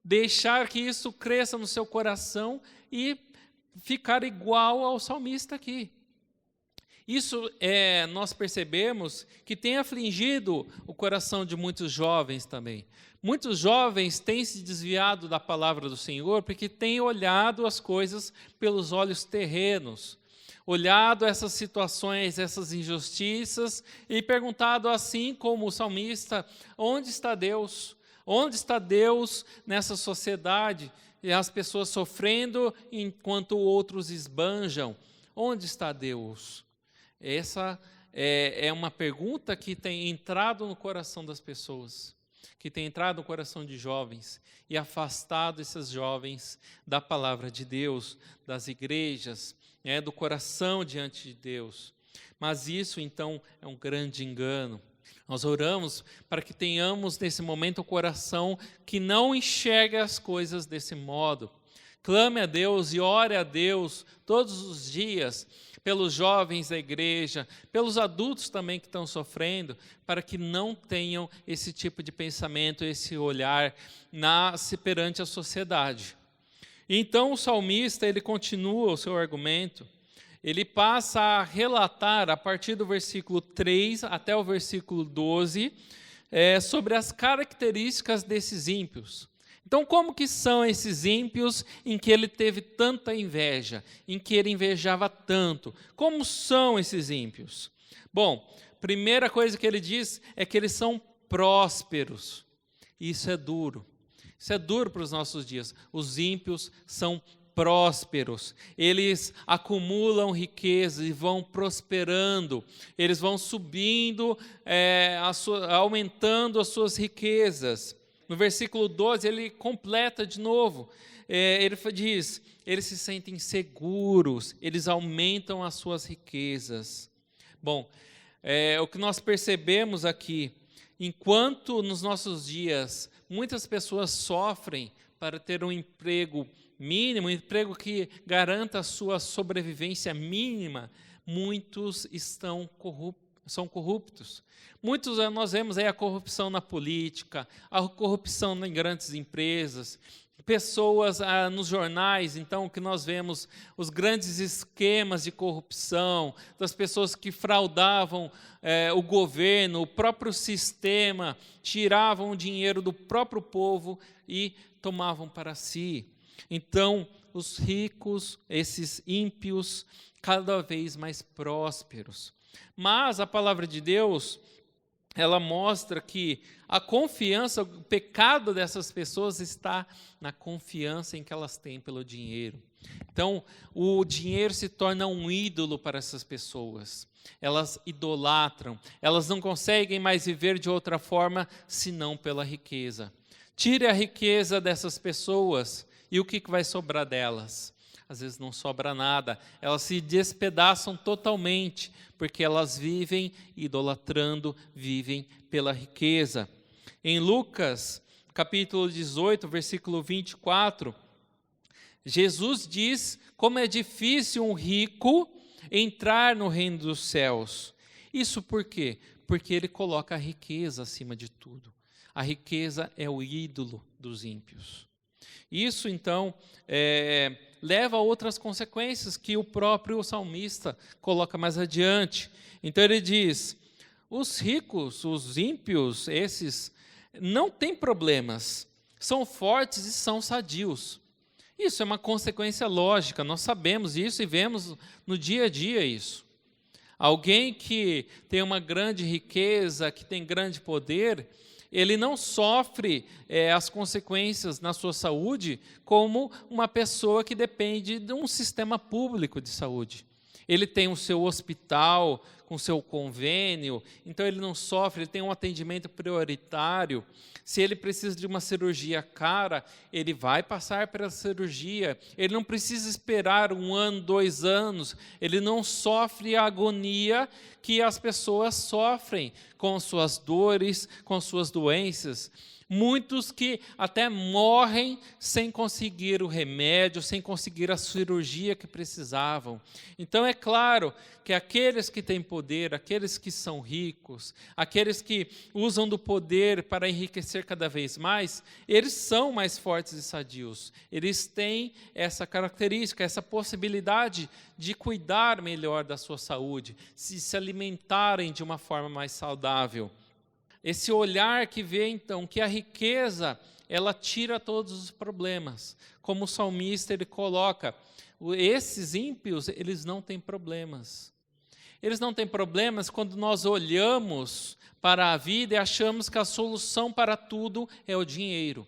Speaker 3: deixar que isso cresça no seu coração e ficar igual ao salmista aqui. Isso nós percebemos que tem afligido o coração de muitos jovens também. Muitos jovens têm se desviado da palavra do Senhor porque têm olhado as coisas pelos olhos terrenos, olhado essas situações, essas injustiças e perguntado assim como o salmista, onde está Deus? Onde está Deus nessa sociedade? E as pessoas sofrendo enquanto outros esbanjam. Onde está Deus? Essa é uma pergunta que tem entrado no coração das pessoas, que tem entrado no coração de jovens e afastado esses jovens da palavra de Deus, das igrejas, do coração diante de Deus. Mas isso, então, é um grande engano. Nós oramos para que tenhamos nesse momento o coração que não enxerga as coisas desse modo. Clame a Deus e ore a Deus todos os dias, pelos jovens da igreja, pelos adultos também que estão sofrendo, para que não tenham esse tipo de pensamento, esse olhar perante a sociedade. Então o salmista, ele continua o seu argumento, ele passa a relatar, a partir do versículo 3 até o versículo 12, sobre as características desses ímpios. Então, como que são esses ímpios em que ele teve tanta inveja, em que ele invejava tanto? Como são esses ímpios? Bom, primeira coisa que ele diz é que eles são prósperos. Isso é duro. Isso é duro para os nossos dias. Os ímpios são prósperos, eles acumulam riqueza e vão prosperando, eles vão subindo, aumentando as suas riquezas. No versículo 12, ele completa de novo, ele diz, eles se sentem seguros, eles aumentam as suas riquezas. Bom, o que nós percebemos aqui, enquanto nos nossos dias muitas pessoas sofrem para ter um emprego mínimo, um emprego que garanta a sua sobrevivência mínima, muitos estão são corruptos. Muitos nós vemos aí a corrupção na política, a corrupção em grandes empresas, pessoas nos jornais, então, que nós vemos os grandes esquemas de corrupção, das pessoas que fraudavam o governo, o próprio sistema, tiravam o dinheiro do próprio povo e tomavam para si. Então, os ricos, esses ímpios, cada vez mais prósperos. Mas a palavra de Deus, ela mostra que a confiança, o pecado dessas pessoas está na confiança em que elas têm pelo dinheiro. Então, o dinheiro se torna um ídolo para essas pessoas. Elas idolatram, elas não conseguem mais viver de outra forma senão pela riqueza. Tire a riqueza dessas pessoas e o que vai sobrar delas? Às vezes não sobra nada, elas se despedaçam totalmente, porque elas vivem idolatrando, vivem pela riqueza. Em Lucas, capítulo 18, versículo 24, Jesus diz como é difícil um rico entrar no reino dos céus. Isso por quê? Porque ele coloca a riqueza acima de tudo. A riqueza é o ídolo dos ímpios. Isso, então, leva a outras consequências que o próprio salmista coloca mais adiante. Então ele diz, os ricos, os ímpios, esses, não têm problemas, são fortes e são sadios. Isso é uma consequência lógica, nós sabemos isso e vemos no dia a dia isso. Alguém que tem uma grande riqueza, que tem grande poder, ele não sofre as consequências na sua saúde como uma pessoa que depende de um sistema público de saúde. Ele tem o seu hospital com o seu convênio, então ele não sofre, ele tem um atendimento prioritário. Se ele precisa de uma cirurgia cara, ele vai passar pela cirurgia. Ele não precisa esperar 1 ano, 2 anos. Ele não sofre a agonia que as pessoas sofrem com suas dores, com suas doenças. Muitos que até morrem sem conseguir o remédio, sem conseguir a cirurgia que precisavam. Então é claro que aqueles que têm poder, aqueles que são ricos, aqueles que usam do poder para enriquecer cada vez mais, eles são mais fortes e sadios. Eles têm essa característica, essa possibilidade de cuidar melhor da sua saúde, se alimentarem de uma forma mais saudável. Esse olhar que vê, então, que a riqueza, ela tira todos os problemas. Como o salmista, ele coloca, esses ímpios, eles não têm problemas. Eles não têm problemas quando nós olhamos para a vida e achamos que a solução para tudo é o dinheiro.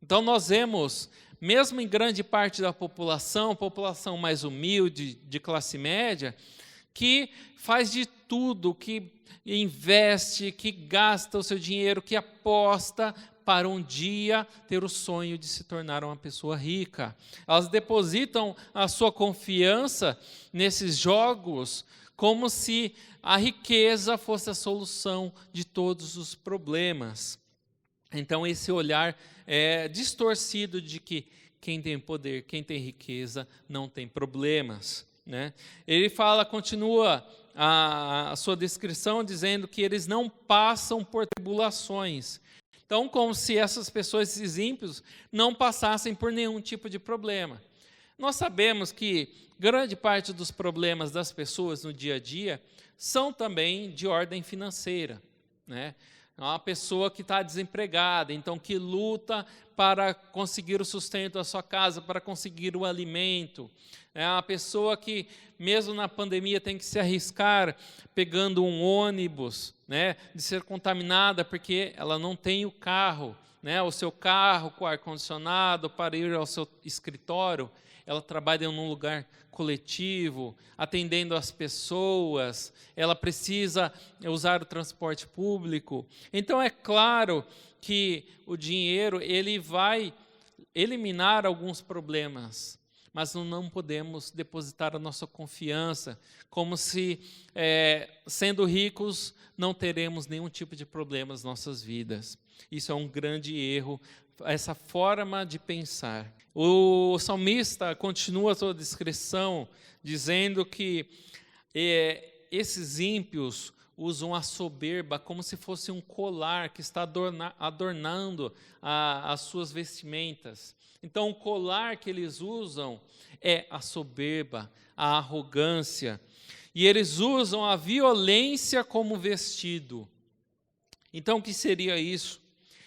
Speaker 3: Então, nós vemos, mesmo em grande parte da população mais humilde, de classe média, que faz de tudo, que investe, que gasta o seu dinheiro, que aposta para um dia ter o sonho de se tornar uma pessoa rica. Elas depositam a sua confiança nesses jogos como se a riqueza fosse a solução de todos os problemas. Então, esse olhar é distorcido de que quem tem poder, quem tem riqueza, não tem problemas, né? Ele continua a sua descrição dizendo que eles não passam por tribulações. Então, como se essas pessoas, esses ímpios, não passassem por nenhum tipo de problema. Nós sabemos que grande parte dos problemas das pessoas no dia a dia são também de ordem financeira, né? Uma pessoa que está desempregada, então que luta para conseguir o sustento da sua casa, para conseguir o alimento. É uma pessoa que, mesmo na pandemia, tem que se arriscar pegando um ônibus, né, de ser contaminada porque ela não tem o carro, né, o seu carro com ar-condicionado para ir ao seu escritório. Ela trabalha num lugar coletivo, atendendo as pessoas, ela precisa usar o transporte público. Então, é claro que o dinheiro ele vai eliminar alguns problemas, mas não podemos depositar a nossa confiança, como se, sendo ricos, não teremos nenhum tipo de problema nas nossas vidas. Isso é um grande erro, essa forma de pensar. O salmista continua a sua descrição dizendo que esses ímpios, usam a soberba como se fosse um colar que está adornando as suas vestimentas. Então, o colar que eles usam é a soberba, a arrogância. E eles usam a violência como vestido. Então, o que seria isso?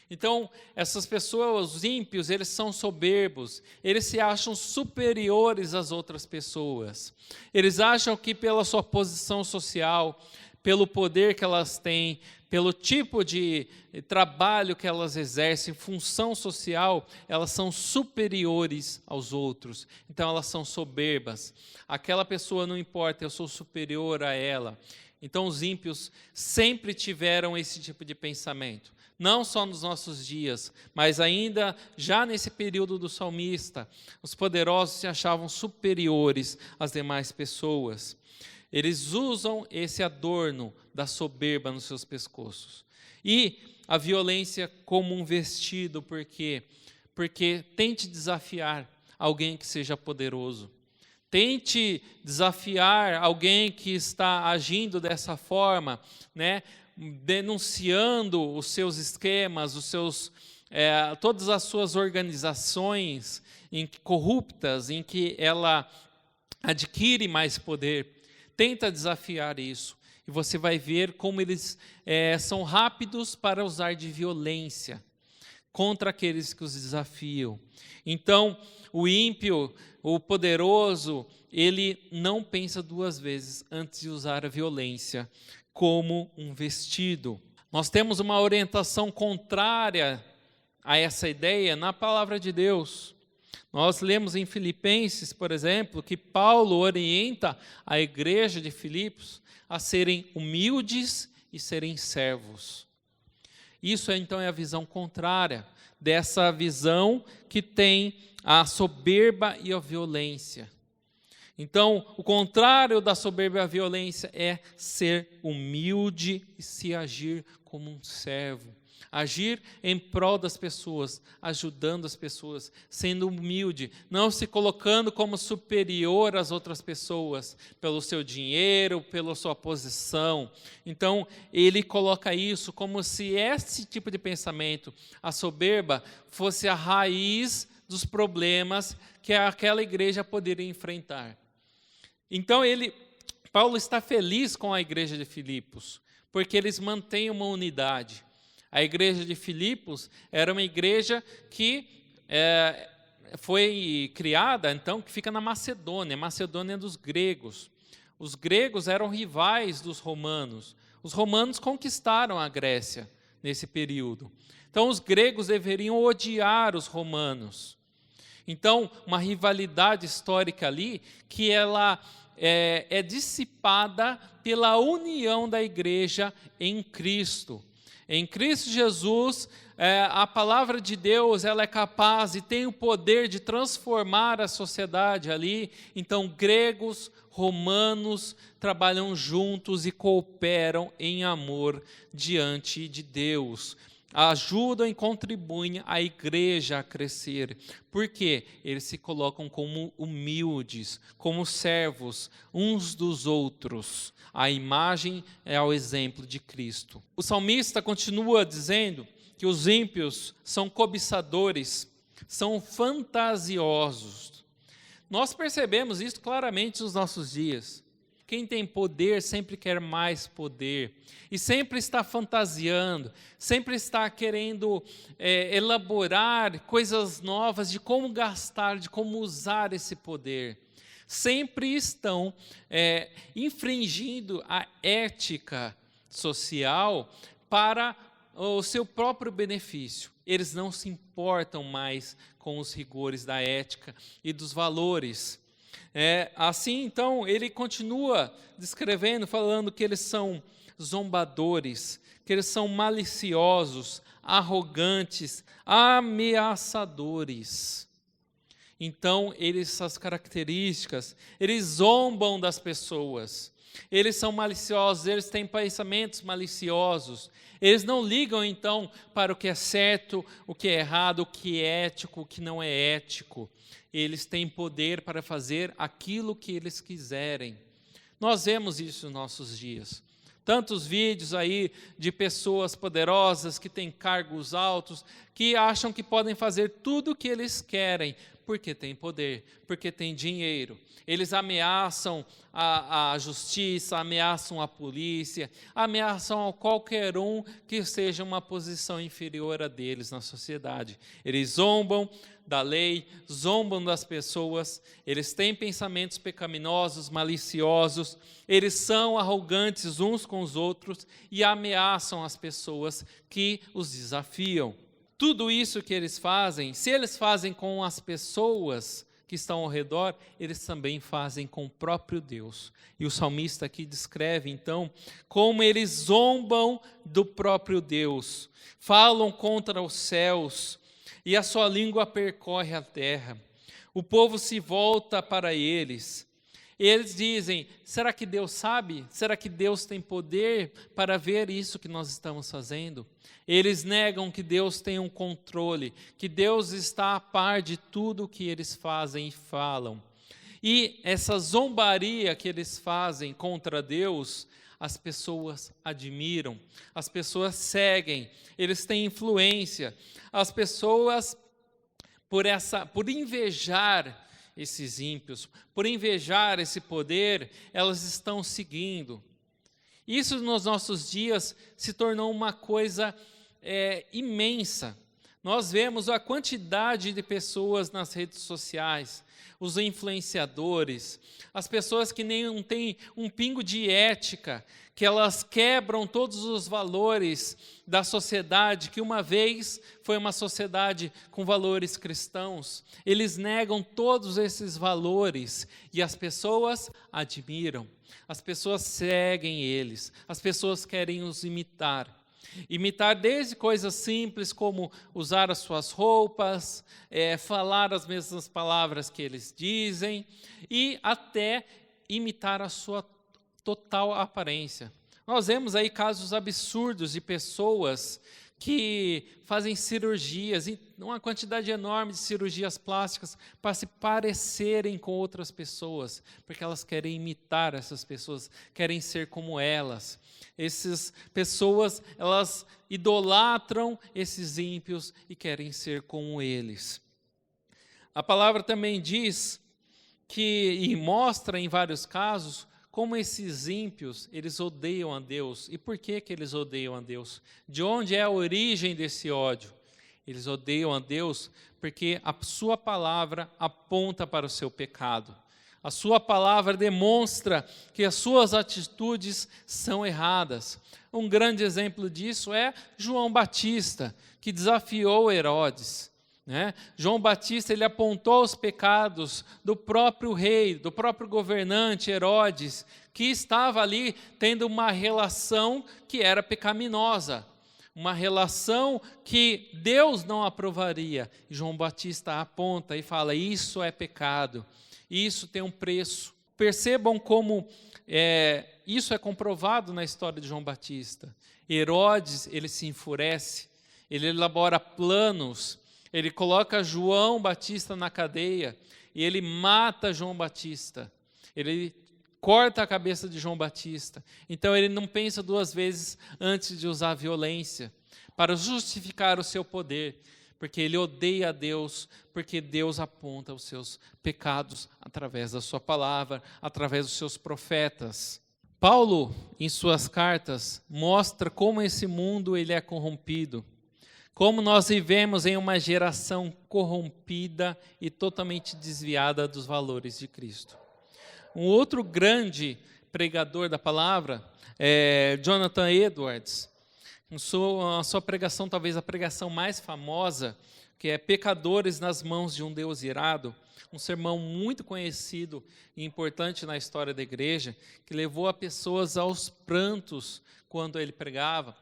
Speaker 3: Então, essas pessoas, os ímpios, eles são soberbos, eles se acham superiores às outras pessoas. Eles acham que pela sua posição social, pelo poder que elas têm, pelo tipo de trabalho que elas exercem, função social, elas são superiores aos outros. Então, elas são soberbas. Aquela pessoa não importa, eu sou superior a ela. Então, os ímpios sempre tiveram esse tipo de pensamento. Não só nos nossos dias, mas ainda já nesse período do salmista, os poderosos se achavam superiores às demais pessoas. Eles usam esse adorno da soberba nos seus pescoços. E a violência como um vestido, por quê? Porque tente desafiar alguém que seja poderoso. Tente desafiar alguém que está agindo dessa forma, né? Denunciando os seus esquemas, todas as suas organizações corruptas, em que ela adquire mais poder. Tenta desafiar isso, e você vai ver como eles são rápidos para usar de violência contra aqueles que os desafiam. Então, o ímpio, o poderoso, ele não pensa duas vezes antes de usar a violência como um vestido. Nós temos uma orientação contrária a essa ideia na palavra de Deus. Nós lemos em Filipenses, por exemplo, que Paulo orienta a igreja de Filipos a serem humildes e serem servos. Isso, então, é a visão contrária dessa visão que tem a soberba e a violência. Então, o contrário da soberba e a violência é ser humilde e se agir como um servo. Agir em prol das pessoas, ajudando as pessoas, sendo humilde, não se colocando como superior às outras pessoas, pelo seu dinheiro, pela sua posição. Então, ele coloca isso como se esse tipo de pensamento, a soberba, fosse a raiz dos problemas que aquela igreja poderia enfrentar. Então, Paulo está feliz com a igreja de Filipos, porque eles mantêm uma unidade. A igreja de Filipos era uma igreja que foi criada, então, que fica na Macedônia, Macedônia dos gregos. Os gregos eram rivais dos romanos. Os romanos conquistaram a Grécia nesse período. Então, os gregos deveriam odiar os romanos. Então, uma rivalidade histórica ali, que ela é dissipada pela união da igreja em Cristo. Em Cristo Jesus, a palavra de Deus ela é capaz e tem o poder de transformar a sociedade ali. Então, gregos, romanos trabalham juntos e cooperam em amor diante de Deus. Ajudam e contribuem a igreja a crescer. Por quê? Eles se colocam como humildes, como servos uns dos outros. A imagem é o exemplo de Cristo. O salmista continua dizendo que os ímpios são cobiçadores, são fantasiosos. Nós percebemos isso claramente nos nossos dias. Quem tem poder sempre quer mais poder e sempre está fantasiando, sempre está querendo elaborar coisas novas de como gastar, de como usar esse poder. Sempre estão infringindo a ética social para o seu próprio benefício. Eles não se importam mais com os rigores da ética e dos valores. Assim, então, ele continua descrevendo, falando que eles são zombadores, que eles são maliciosos, arrogantes, ameaçadores. Então, essas características, eles zombam das pessoas, eles são maliciosos, eles têm pensamentos maliciosos, eles não ligam, então, para o que é certo, o que é errado, o que é ético, o que não é ético. Eles têm poder para fazer aquilo que eles quiserem. Nós vemos isso nos nossos dias. Tantos vídeos aí de pessoas poderosas que têm cargos altos, que acham que podem fazer tudo o que eles querem, porque têm poder, porque têm dinheiro. Eles ameaçam a justiça, ameaçam a polícia, ameaçam a qualquer um que seja uma posição inferior a deles na sociedade. Eles zombam da lei, zombam das pessoas, eles têm pensamentos pecaminosos, maliciosos, eles são arrogantes uns com os outros e ameaçam as pessoas que os desafiam. Tudo isso que eles fazem, se eles fazem com as pessoas que estão ao redor, eles também fazem com o próprio Deus. E o salmista aqui descreve, então, como eles zombam do próprio Deus, falam contra os céus, e a sua língua percorre a terra. O povo se volta para eles. Eles dizem, será que Deus sabe? Será que Deus tem poder para ver isso que nós estamos fazendo? Eles negam que Deus tem um controle, que Deus está a par de tudo o que eles fazem e falam. E essa zombaria que eles fazem contra Deus, as pessoas admiram, as pessoas seguem, eles têm influência. As pessoas, por invejar esses ímpios, por invejar esse poder, elas estão seguindo. Isso nos nossos dias se tornou uma coisa imensa. Nós vemos a quantidade de pessoas nas redes sociais, os influenciadores, as pessoas que nem não têm um pingo de ética, que elas quebram todos os valores da sociedade, que uma vez foi uma sociedade com valores cristãos. Eles negam todos esses valores e as pessoas admiram, as pessoas seguem eles, as pessoas querem os imitar. Imitar desde coisas simples como usar as suas roupas, falar as mesmas palavras que eles dizem e até imitar a sua total aparência. Nós vemos aí casos absurdos de pessoas que fazem cirurgias, uma quantidade enorme de cirurgias plásticas para se parecerem com outras pessoas, porque elas querem imitar essas pessoas, querem ser como elas. Essas pessoas, elas idolatram esses ímpios e querem ser como eles. A palavra também diz e mostra em vários casos, como esses ímpios, eles odeiam a Deus. E por que eles odeiam a Deus? De onde é a origem desse ódio? Eles odeiam a Deus porque a sua palavra aponta para o seu pecado. A sua palavra demonstra que as suas atitudes são erradas. Um grande exemplo disso é João Batista, que desafiou Herodes. João Batista, ele apontou os pecados do próprio rei, do próprio governante Herodes, que estava ali tendo uma relação que era pecaminosa, uma relação que Deus não aprovaria. E João Batista aponta e fala, isso é pecado, isso tem um preço. Percebam como isso é comprovado na história de João Batista. Herodes, ele se enfurece, ele elabora planos, ele coloca João Batista na cadeia e ele mata João Batista. Ele corta a cabeça de João Batista. Então ele não pensa duas vezes antes de usar violência para justificar o seu poder, porque ele odeia a Deus, porque Deus aponta os seus pecados através da sua palavra, através dos seus profetas. Paulo, em suas cartas, mostra como esse mundo ele é corrompido. Como nós vivemos em uma geração corrompida e totalmente desviada dos valores de Cristo. Um outro grande pregador da palavra é Jonathan Edwards. A sua pregação, talvez a pregação mais famosa, que é Pecadores nas Mãos de um Deus Irado, um sermão muito conhecido e importante na história da igreja, que levou a pessoas aos prantos quando ele pregava,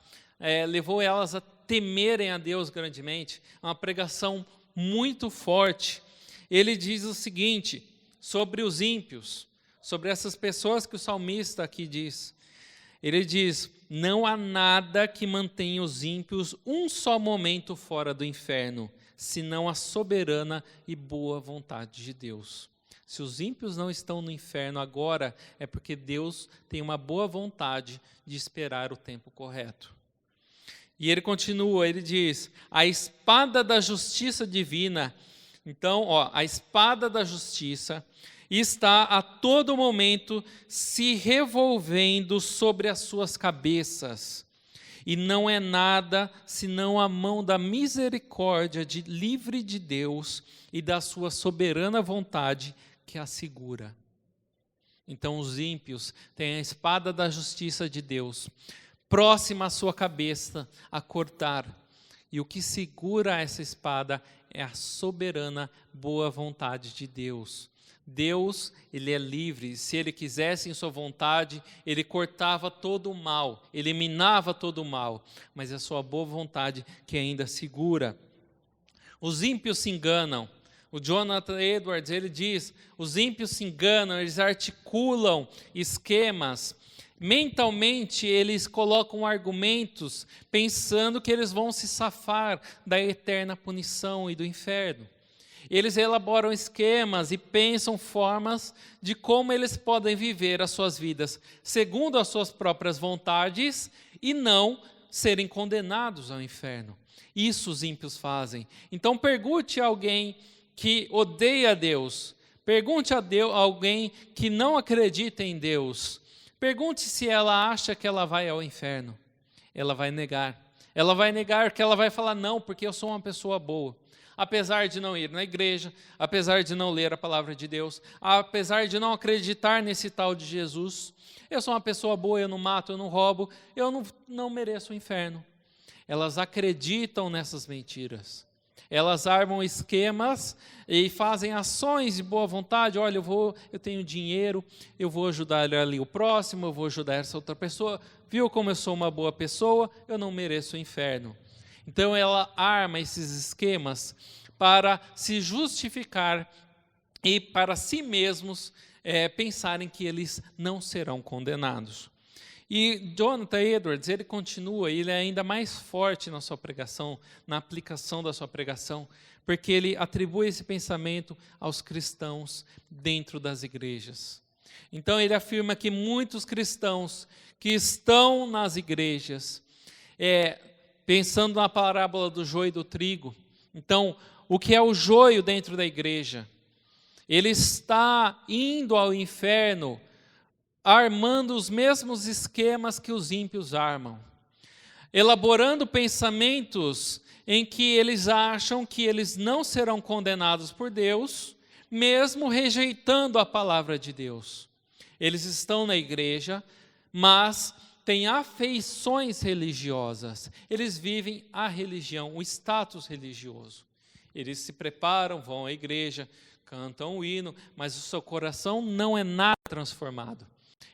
Speaker 3: levou elas a temerem a Deus grandemente. É uma pregação muito forte. Ele diz o seguinte sobre os ímpios, sobre essas pessoas que o salmista aqui diz. Ele diz, não há nada que mantenha os ímpios um só momento fora do inferno, senão a soberana e boa vontade de Deus. Se os ímpios não estão no inferno agora, é porque Deus tem uma boa vontade de esperar o tempo correto. E ele continua, ele diz, a espada da justiça divina. Então, a espada da justiça está a todo momento se revolvendo sobre as suas cabeças. E não é nada senão a mão da misericórdia livre de Deus e da sua soberana vontade que a segura. Então os ímpios têm a espada da justiça de Deus próxima à sua cabeça a cortar. E o que segura essa espada é a soberana boa vontade de Deus. Deus, ele é livre. Se ele quisesse em sua vontade, ele cortava todo o mal, eliminava todo o mal. Mas é a sua boa vontade que ainda segura. Os ímpios se enganam. O Jonathan Edwards, ele diz, os ímpios se enganam, eles articulam esquemas. Mentalmente, eles colocam argumentos pensando que eles vão se safar da eterna punição e do inferno. Eles elaboram esquemas e pensam formas de como eles podem viver as suas vidas segundo as suas próprias vontades e não serem condenados ao inferno. Isso os ímpios fazem. Então pergunte a alguém que odeia Deus, pergunte a alguém que não acredita em Deus, pergunte se ela acha que ela vai ao inferno. Ela vai negar. Ela vai negar que ela vai falar não, porque eu sou uma pessoa boa. Apesar de não ir na igreja, apesar de não ler a palavra de Deus, apesar de não acreditar nesse tal de Jesus, eu sou uma pessoa boa, eu não mato, eu não roubo, eu não mereço o inferno. Elas acreditam nessas mentiras. Elas armam esquemas e fazem ações de boa vontade. Olha, eu tenho dinheiro, eu vou ajudar ali o próximo, eu vou ajudar essa outra pessoa. Viu como eu sou uma boa pessoa? Eu não mereço o inferno. Então ela arma esses esquemas para se justificar e para si mesmos pensarem que eles não serão condenados. E Jonathan Edwards, ele continua, ele é ainda mais forte na sua pregação, na aplicação da sua pregação, porque ele atribui esse pensamento aos cristãos dentro das igrejas. Então ele afirma que muitos cristãos que estão nas igrejas, pensando na parábola do joio e do trigo, então o que é o joio dentro da igreja? Ele está indo ao inferno, armando os mesmos esquemas que os ímpios armam, elaborando pensamentos em que eles acham que eles não serão condenados por Deus, mesmo rejeitando a palavra de Deus. Eles estão na igreja, mas têm afeições religiosas, eles vivem a religião, o status religioso. Eles se preparam, vão à igreja, cantam o hino, mas o seu coração não é nada transformado.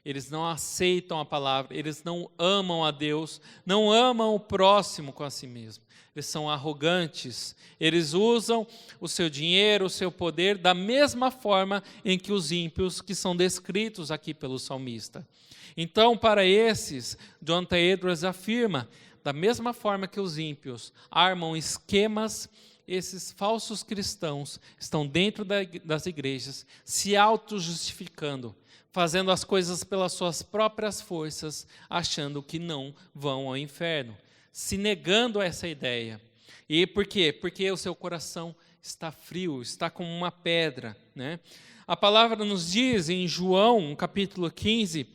Speaker 3: Eles não aceitam a palavra, eles não amam a Deus, não amam o próximo com a si mesmo. Eles são arrogantes, eles usam o seu dinheiro, o seu poder, da mesma forma em que os ímpios que são descritos aqui pelo salmista. Então, para esses, Jonathan Edwards afirma, da mesma forma que os ímpios armam esquemas, esses falsos cristãos estão dentro das igrejas, se auto-justificando, fazendo as coisas pelas suas próprias forças, achando que não vão ao inferno, se negando a essa ideia. E por quê? Porque o seu coração está frio, está como uma pedra, né? A palavra nos diz em João, capítulo 15,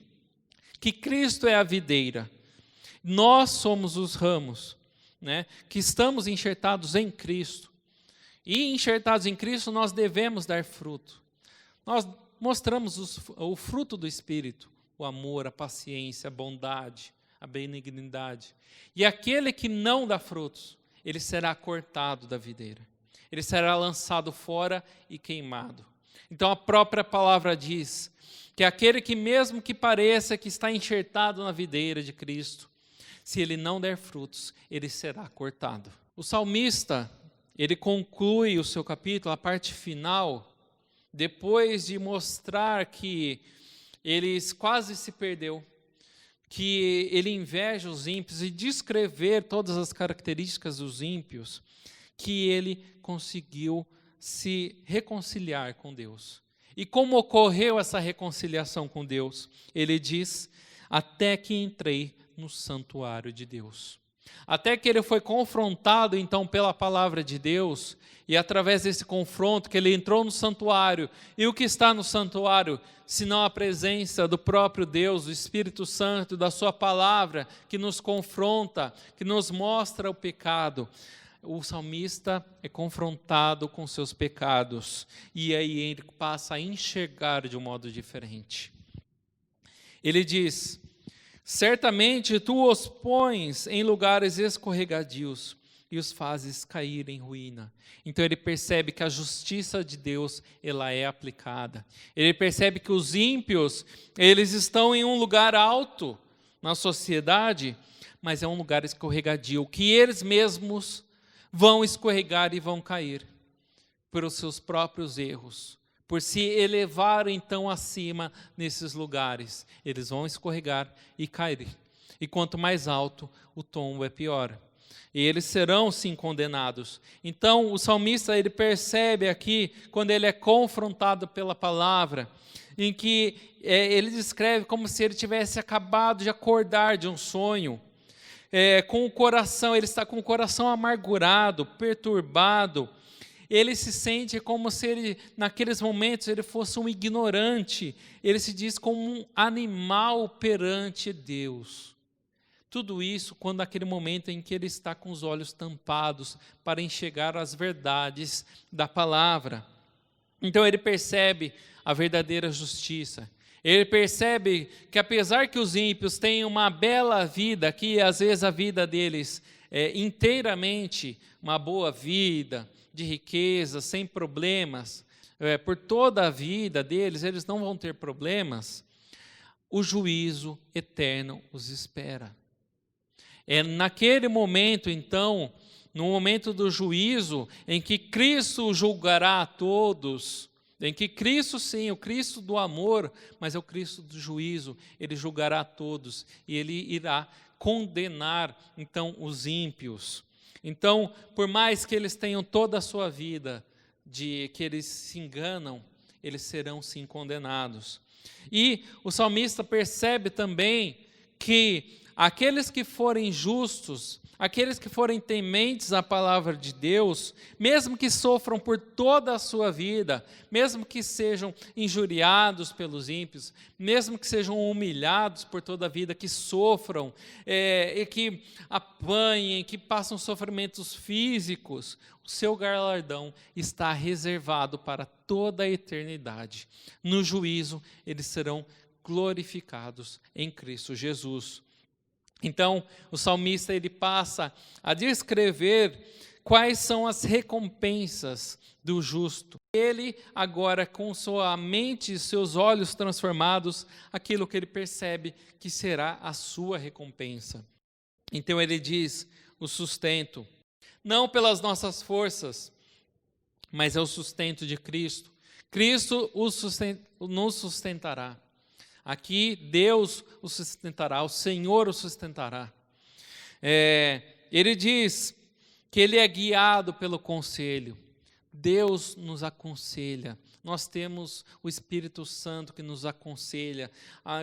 Speaker 3: que Cristo é a videira, nós somos os ramos, né? Que estamos enxertados em Cristo. E enxertados em Cristo, nós devemos dar fruto. Nós mostramos o fruto do Espírito, o amor, a paciência, a bondade, a benignidade. E aquele que não dá frutos, ele será cortado da videira. Ele será lançado fora e queimado. Então a própria palavra diz que aquele que mesmo que pareça que está enxertado na videira de Cristo, se ele não der frutos, ele será cortado. O salmista, ele conclui o seu capítulo, a parte final, depois de mostrar que ele quase se perdeu, que ele inveja os ímpios e descrever todas as características dos ímpios, que ele conseguiu se reconciliar com Deus. E como ocorreu essa reconciliação com Deus? Ele diz, até que entrei no santuário de Deus. Até que ele foi confrontado, então, pela palavra de Deus, e através desse confronto que ele entrou no santuário. E o que está no santuário, senão a presença do próprio Deus, do Espírito Santo, da sua palavra, que nos confronta, que nos mostra o pecado. O salmista é confrontado com seus pecados, e aí ele passa a enxergar de um modo diferente. Ele diz, certamente tu os pões em lugares escorregadios e os fazes cair em ruína. Então ele percebe que a justiça de Deus, ela é aplicada. Ele percebe que os ímpios, eles estão em um lugar alto na sociedade, mas é um lugar escorregadio, que eles mesmos vão escorregar e vão cair pelos seus próprios erros. Por se elevarem então acima nesses lugares, eles vão escorregar e cair. E quanto mais alto, o tombo é pior. E eles serão sim condenados. Então o salmista ele percebe aqui, quando ele é confrontado pela palavra, em que ele descreve como se ele tivesse acabado de acordar de um sonho. Com o coração, ele está com o coração amargurado, perturbado. Ele se sente como se ele, naqueles momentos, ele fosse um ignorante. Ele se diz como um animal perante Deus. Tudo isso quando naquele momento em que ele está com os olhos tampados para enxergar as verdades da palavra. Então ele percebe a verdadeira justiça. Ele percebe que apesar que os ímpios têm uma bela vida, que às vezes a vida deles é inteiramente uma boa vida, de riqueza, sem problemas, por toda a vida deles, eles não vão ter problemas, o juízo eterno os espera. É naquele momento, então, no momento do juízo, em que Cristo julgará a todos, em que Cristo, sim, o Cristo do amor, mas é o Cristo do juízo, ele julgará a todos e ele irá condenar, então, os ímpios. Então, por mais que eles tenham toda a sua vida, de que eles se enganam, eles serão, sim, condenados. E o salmista percebe também que aqueles que forem justos, aqueles que forem tementes à palavra de Deus, mesmo que sofram por toda a sua vida, mesmo que sejam injuriados pelos ímpios, mesmo que sejam humilhados por toda a vida, que sofram, e que apanhem, que passam sofrimentos físicos, o seu galardão está reservado para toda a eternidade. No juízo, eles serão glorificados em Cristo Jesus. Então, o salmista ele passa a descrever quais são as recompensas do justo. Ele agora, com sua mente e seus olhos transformados, aquilo que ele percebe que será a sua recompensa. Então ele diz, o sustento, não pelas nossas forças, mas é o sustento de Cristo. Cristo nos sustentará. Aqui Deus o sustentará, o Senhor o sustentará. Ele diz que ele é guiado pelo conselho. Deus nos aconselha. Nós temos o Espírito Santo que nos aconselha,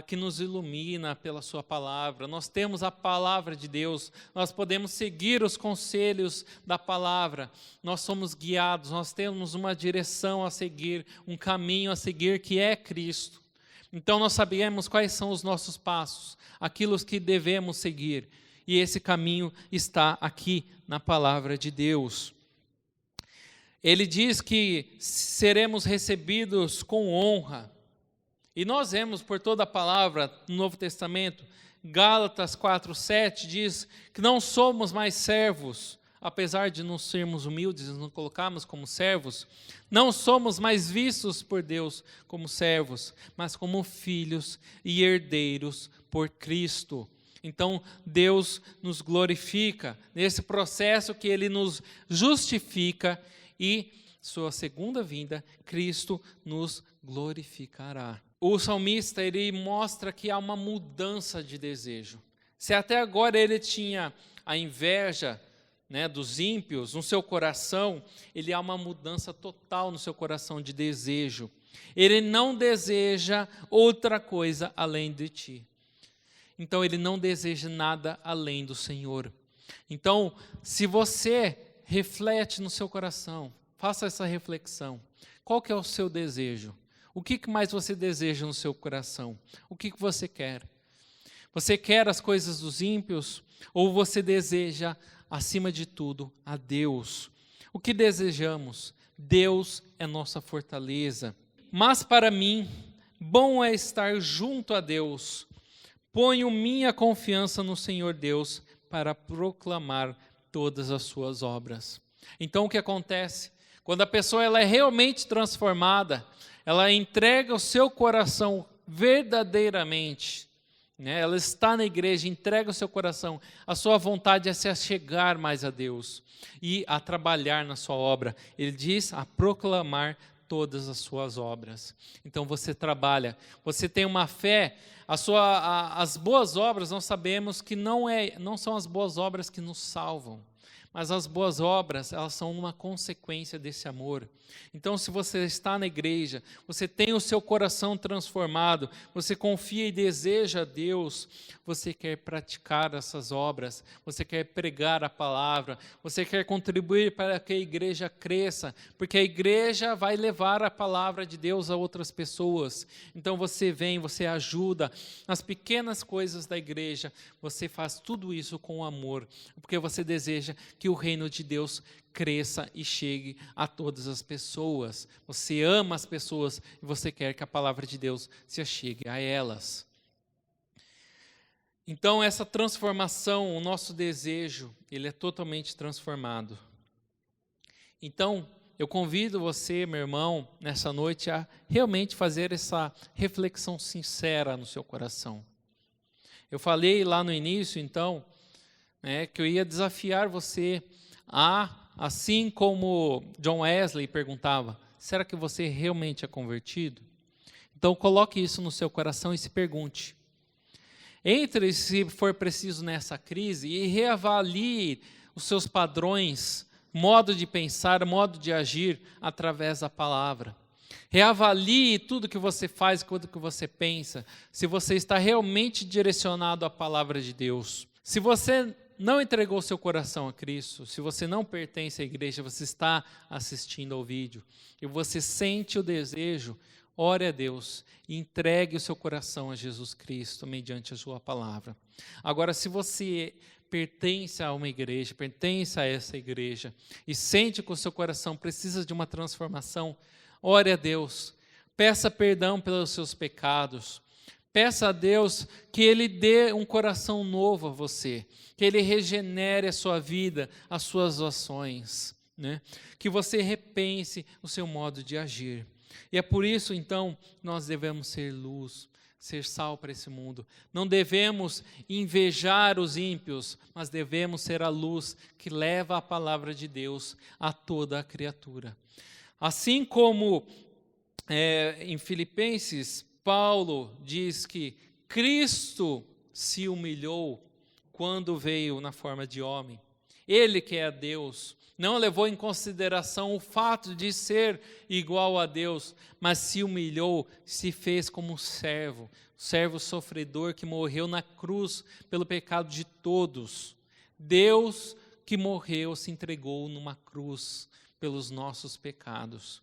Speaker 3: que nos ilumina pela sua palavra. Nós temos a palavra de Deus, nós podemos seguir os conselhos da palavra. Nós somos guiados, nós temos uma direção a seguir, um caminho a seguir que é Cristo. Então nós sabemos quais são os nossos passos, aquilo que devemos seguir. E esse caminho está aqui na palavra de Deus. Ele diz que seremos recebidos com honra. E nós vemos por toda a palavra no Novo Testamento, Gálatas 4:7 diz que não somos mais servos, apesar de não sermos humildes, nos colocarmos como servos, não somos mais vistos por Deus como servos, mas como filhos e herdeiros por Cristo. Então, Deus nos glorifica nesse processo que Ele nos justifica e, sua segunda vinda, Cristo nos glorificará. O salmista, ele mostra que há uma mudança de desejo. Se até agora ele tinha a inveja, dos ímpios no seu coração, ele há uma mudança total no seu coração de desejo. Ele não deseja outra coisa além de ti. Então, ele não deseja nada além do Senhor. Então, se você reflete no seu coração, faça essa reflexão. Qual que é o seu desejo? O que mais você deseja no seu coração? O que você quer? Você quer as coisas dos ímpios? Ou você deseja, acima de tudo, a Deus? O que desejamos? Deus é nossa fortaleza. Mas para mim, bom é estar junto a Deus. Ponho minha confiança no Senhor Deus para proclamar todas as suas obras. Então o que acontece? Quando a pessoa ela é realmente transformada, ela entrega o seu coração verdadeiramente, né? Ela está na igreja, entrega o seu coração, a sua vontade é se achegar mais a Deus e a trabalhar na sua obra. Ele diz a proclamar todas as suas obras. Então você trabalha, você tem uma fé, as boas obras nós sabemos que não são as boas obras que nos salvam, mas as boas obras, elas são uma consequência desse amor. Então, se você está na igreja, você tem o seu coração transformado, você confia e deseja a Deus, você quer praticar essas obras, você quer pregar a palavra, você quer contribuir para que a igreja cresça, porque a igreja vai levar a palavra de Deus a outras pessoas. Então, você vem, você ajuda nas pequenas coisas da igreja, você faz tudo isso com amor, porque você deseja que o reino de Deus cresça e chegue a todas as pessoas. Você ama as pessoas e você quer que a palavra de Deus se achegue a elas. Então, essa transformação, o nosso desejo, ele é totalmente transformado. Então, eu convido você, meu irmão, nessa noite, a realmente fazer essa reflexão sincera no seu coração. Eu falei lá no início, então, que eu ia desafiar você a, assim como John Wesley perguntava, será que você realmente é convertido? Então coloque isso no seu coração e se pergunte. Entre, se for preciso, nessa crise e reavalie os seus padrões, modo de pensar, modo de agir através da palavra. Reavalie tudo que você faz, tudo que você pensa, se você está realmente direcionado à palavra de Deus. Se você não entregou seu coração a Cristo, se você não pertence à igreja, você está assistindo ao vídeo e você sente o desejo, ore a Deus e entregue o seu coração a Jesus Cristo mediante a sua palavra. Agora, se você pertence a uma igreja, pertence a essa igreja e sente que o seu coração precisa de uma transformação, ore a Deus, peça perdão pelos seus pecados, peça a Deus que Ele dê um coração novo a você, que Ele regenere a sua vida, as suas ações, né? Que você repense o seu modo de agir. E é por isso, então, nós devemos ser luz, ser sal para esse mundo. Não devemos invejar os ímpios, mas devemos ser a luz que leva a palavra de Deus a toda a criatura. Assim como em Filipenses, Paulo diz que Cristo se humilhou quando veio na forma de homem. Ele que é Deus, não levou em consideração o fato de ser igual a Deus, mas se humilhou, se fez como um servo sofredor que morreu na cruz pelo pecado de todos. Deus que morreu, se entregou numa cruz pelos nossos pecados.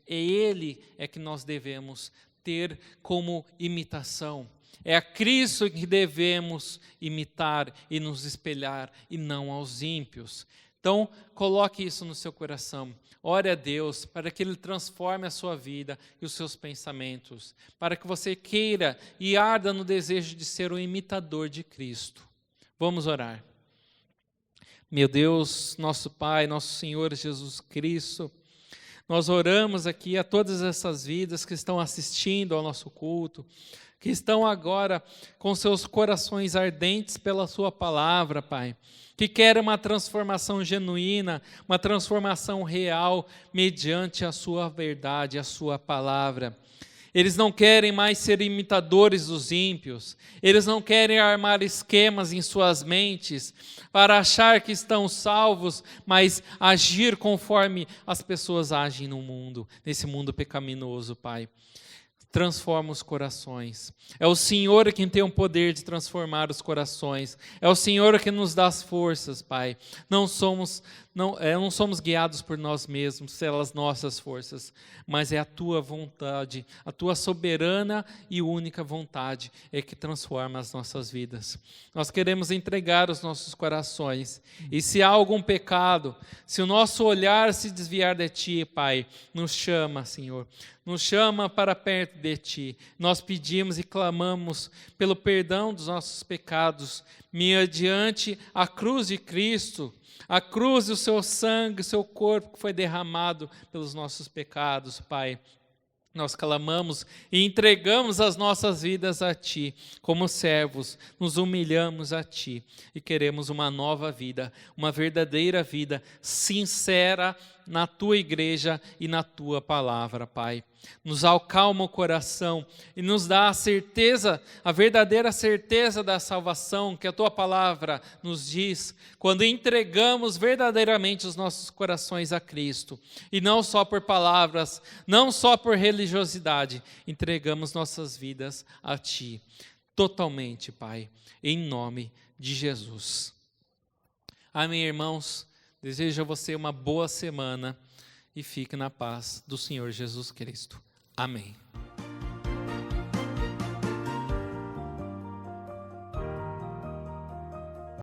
Speaker 3: Ele é que nós devemos ter como imitação. É a Cristo que devemos imitar e nos espelhar, e não aos ímpios. Então, coloque isso no seu coração. Ore a Deus para que Ele transforme a sua vida e os seus pensamentos, para que você queira e arda no desejo de ser um imitador de Cristo. Vamos orar. Meu Deus, nosso Pai, nosso Senhor Jesus Cristo, nós oramos aqui a todas essas vidas que estão assistindo ao nosso culto, que estão agora com seus corações ardentes pela sua palavra, Pai, que querem uma transformação genuína, uma transformação real mediante a sua verdade, a sua palavra. Eles não querem mais ser imitadores dos ímpios. Eles não querem armar esquemas em suas mentes para achar que estão salvos, mas agir conforme as pessoas agem no mundo, nesse mundo pecaminoso, Pai. Transforma os corações. É o Senhor quem tem o poder de transformar os corações. É o Senhor que nos dá as forças, Pai. Não somos guiados por nós mesmos, pelas nossas forças, mas é a Tua vontade, a Tua soberana e única vontade é que transforma as nossas vidas. Nós queremos entregar os nossos corações, e se há algum pecado, se o nosso olhar se desviar de Ti, Pai, nos chama, Senhor, nos chama para perto de Ti. Nós pedimos e clamamos pelo perdão dos nossos pecados, mediante a cruz de Cristo, a cruz e o seu sangue, o seu corpo que foi derramado pelos nossos pecados, Pai. Nós clamamos e entregamos as nossas vidas a Ti, como servos, nos humilhamos a Ti e queremos uma nova vida, uma verdadeira vida, sincera na Tua igreja e na Tua palavra, Pai. Nos acalma o coração e nos dá a certeza, a verdadeira certeza da salvação que a Tua palavra nos diz, quando entregamos verdadeiramente os nossos corações a Cristo, e não só por palavras, não só por religiosidade, entregamos nossas vidas a Ti, totalmente, Pai, em nome de Jesus. Amém, irmãos? Desejo a você uma boa semana e fique na paz do Senhor Jesus Cristo. Amém.